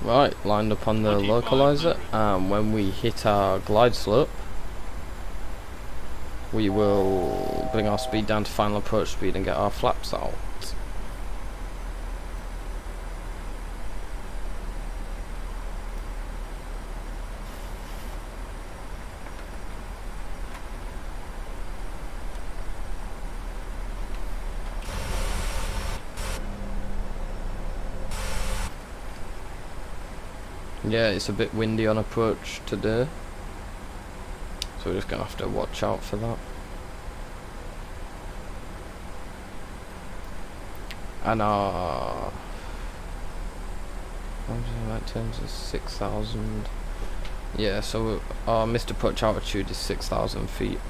Speaker 1: Right, lined up on the localizer, and when we hit our glide slope, we will bring our speed down to final approach speed and get our flaps out. Yeah, it's a bit windy on approach today, so we're just going to have to watch out for that. And our right turns is 6,000. Yeah, so our missed approach altitude is 6,000 feet.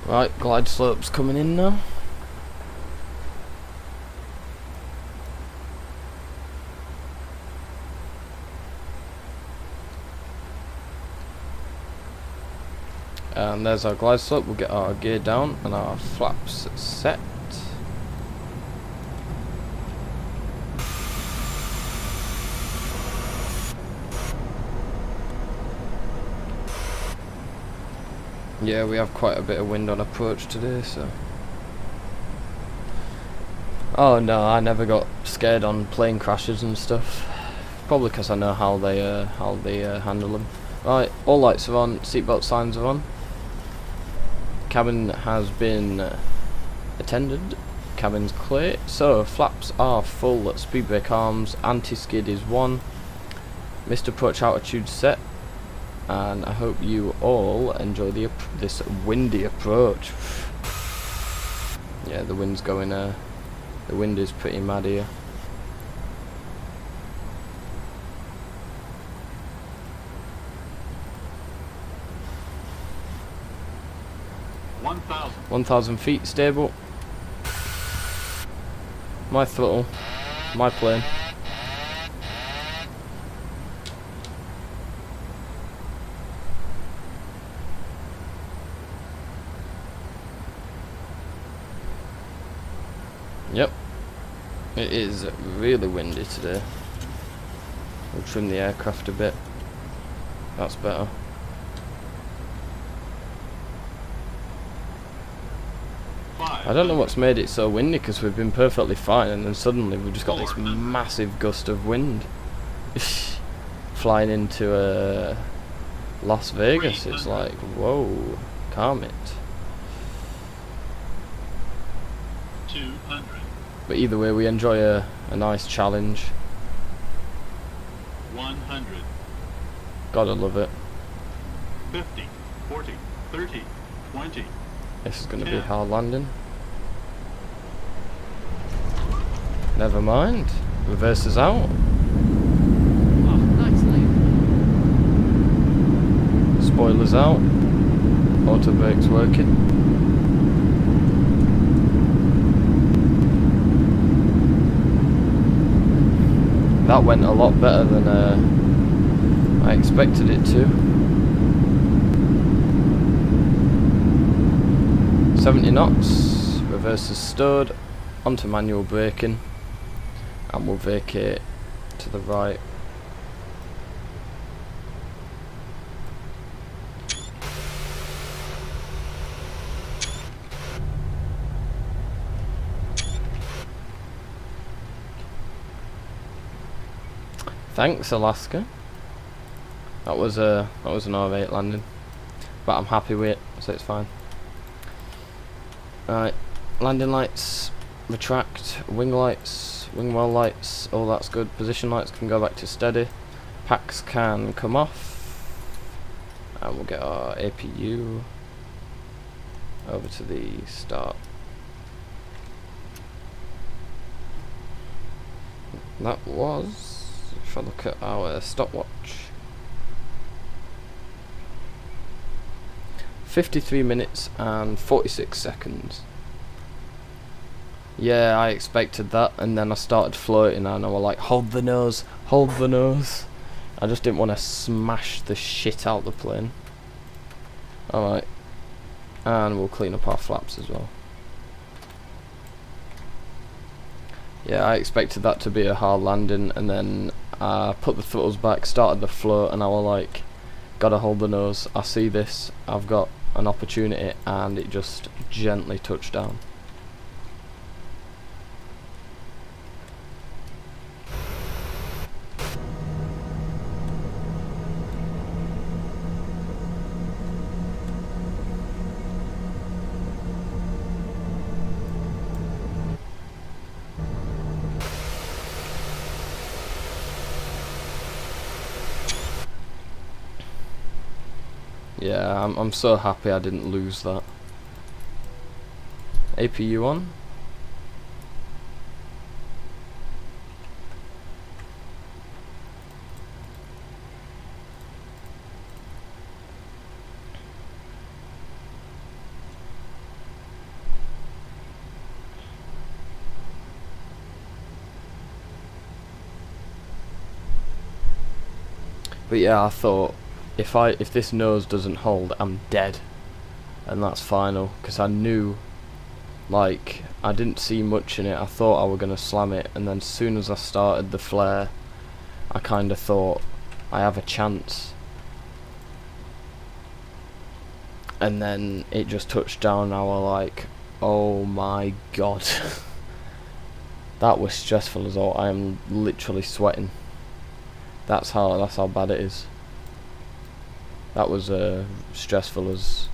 Speaker 1: Right, glide slope's coming in now. And there's our glide slope. We'll get our gear down and our flaps set. Yeah, we have quite a bit of wind on approach today, so. Oh no, I never got scared on plane crashes and stuff. Probably because I know how they handle them. Right, all lights are on, seatbelt signs are on. Cabin has been attended. Cabin's clear. So flaps are full. Speed brake arms. Anti-skid is 1. Missed approach altitude set. And I hope you all enjoy this windy approach. Yeah, the wind's going. The wind is pretty mad here.
Speaker 2: $1,000.
Speaker 1: 1,000 feet stable. My throttle. My plane. Yep. It is really windy today. We'll trim the aircraft a bit. That's better. I don't know what's made it so windy, because we've been perfectly fine and then suddenly we've just got this massive gust of wind flying into Las Vegas. It's like, whoa, calm it.
Speaker 2: 200.
Speaker 1: But either way, we enjoy a nice challenge.
Speaker 2: 100.
Speaker 1: Gotta love it.
Speaker 2: 50. 40. 30. 20.
Speaker 1: This is gonna be a hard landing. Never mind. Reverse is out.
Speaker 3: Oh, nicely.
Speaker 1: Spoilers out. Auto brakes working. That went a lot better than I expected it to. 70 knots. Reverse is stowed. Onto manual braking. And we'll vacate to the right. Thanks, Alaska. That was an R8 landing, but I'm happy with it, so it's fine. Right, landing lights, retract, wing lights, wing well lights, all that's good. Position lights can go back to steady. Packs can come off, and we'll get our APU over to the start. That was, if I look at our stopwatch, 53 minutes and 46 seconds. Yeah, I expected that, and then I started floating and I was like, hold the nose, hold the nose. I just didn't want to smash the shit out the plane. Alright, and we'll clean up our flaps as well. Yeah, I expected that to be a hard landing, and then I put the throttles back, started the float, and I was like, gotta hold the nose, I see this, I've got an opportunity, and it just gently touched down. Yeah, I'm so happy I didn't lose that. APU on. But yeah, I thought, if this nose doesn't hold, I'm dead. and that's final, because I knew, like, I didn't see much in it. I thought I were going to slam it, and then as soon as I started the flare, I kind of thought I have a chance, and then it just touched down and I was like, oh my god. That was stressful as all. I am literally sweating. That's how bad it is. That was stressful as.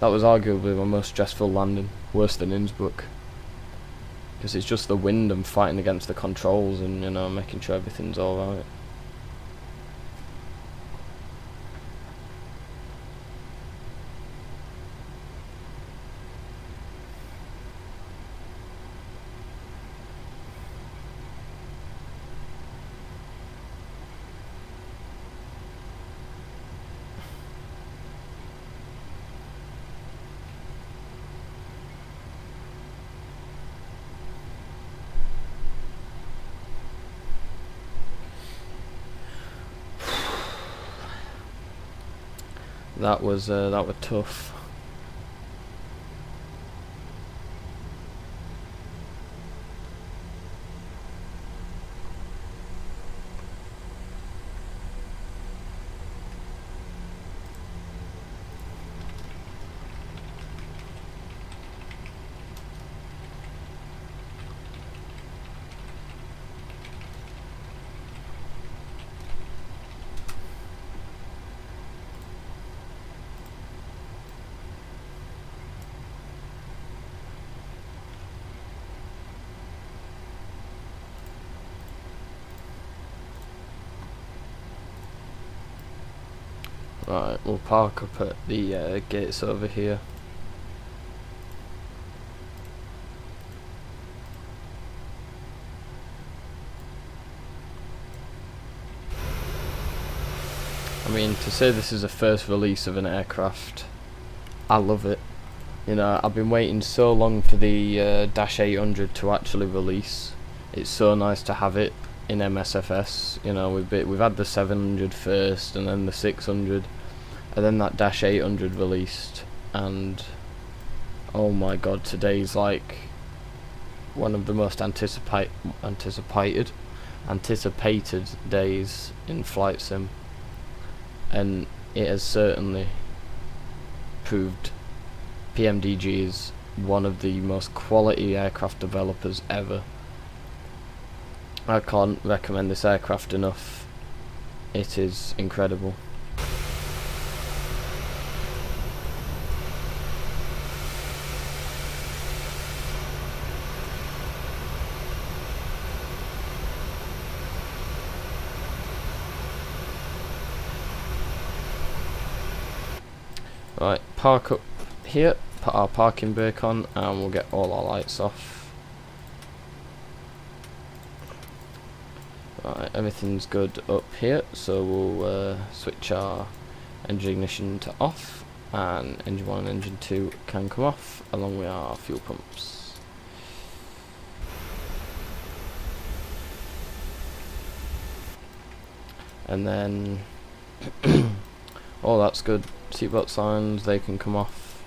Speaker 1: That was arguably my most stressful landing, worse than Innsbruck. Because it's just the wind and fighting against the controls and, you know, making sure everything's alright. That was tough. Right, we'll park up at the gates over here. I mean, to say this is a first release of an aircraft, I love it. You know, I've been waiting so long for the Dash 800 to actually release. It's so nice to have it in MSFS. You know, we've had the 700 first, and then the 600, and then that Dash 800 released, and oh my god, today's like one of the most anticipated days in flight sim, and it has certainly proved PMDG is one of the most quality aircraft developers ever. I can't recommend this aircraft enough. It is incredible. Right, park up here, put our parking brake on, and we'll get all our lights off. Right, everything's good up here, so we'll switch our engine ignition to off, and engine 1 and engine 2 can come off, along with our fuel pumps. And then, oh, that's good. Seatbelt signs, they can come off.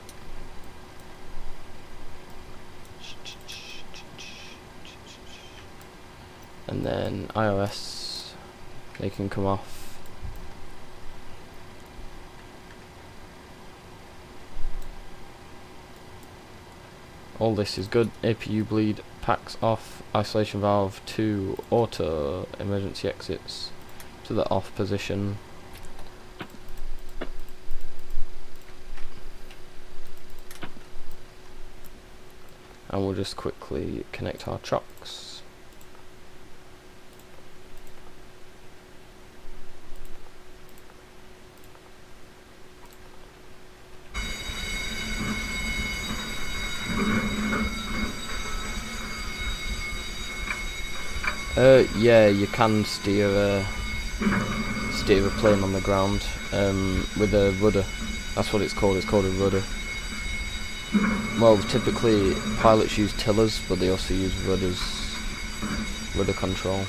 Speaker 1: And then iOS, they can come off. All this is good. APU bleed, packs off, isolation valve to auto, emergency exits to the off position. And we'll just quickly connect our trucks. Yeah, you can steer a plane on the ground with a rudder. That's what it's called. It's called a rudder. Well, typically pilots use tillers, but they also use rudders, rudder control.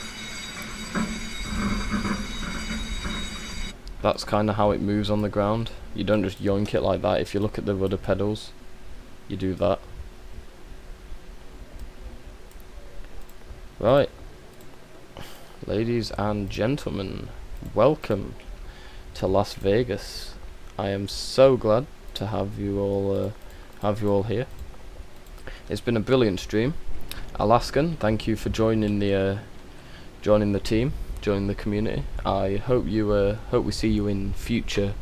Speaker 1: That's kind of how it moves on the ground. You don't just yoink it like that. If you look at the rudder pedals, you do that. Right, ladies and gentlemen, welcome to Las Vegas. I am so glad to have you all here. It's been a brilliant stream. Alaskan, thank you for joining the team, joining the community. I hope we see you in future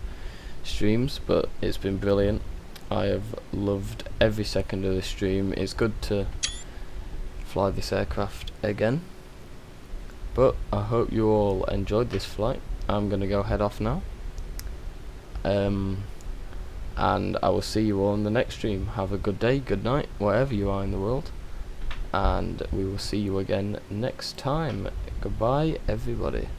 Speaker 1: streams, but it's been brilliant. I have loved every second of this stream. It's good to fly this aircraft again, but I hope you all enjoyed this flight. I'm gonna go head off now, and I will see you all in the next stream. Have a good day, good night, wherever you are in the world, and we will see you again next time. Goodbye, everybody.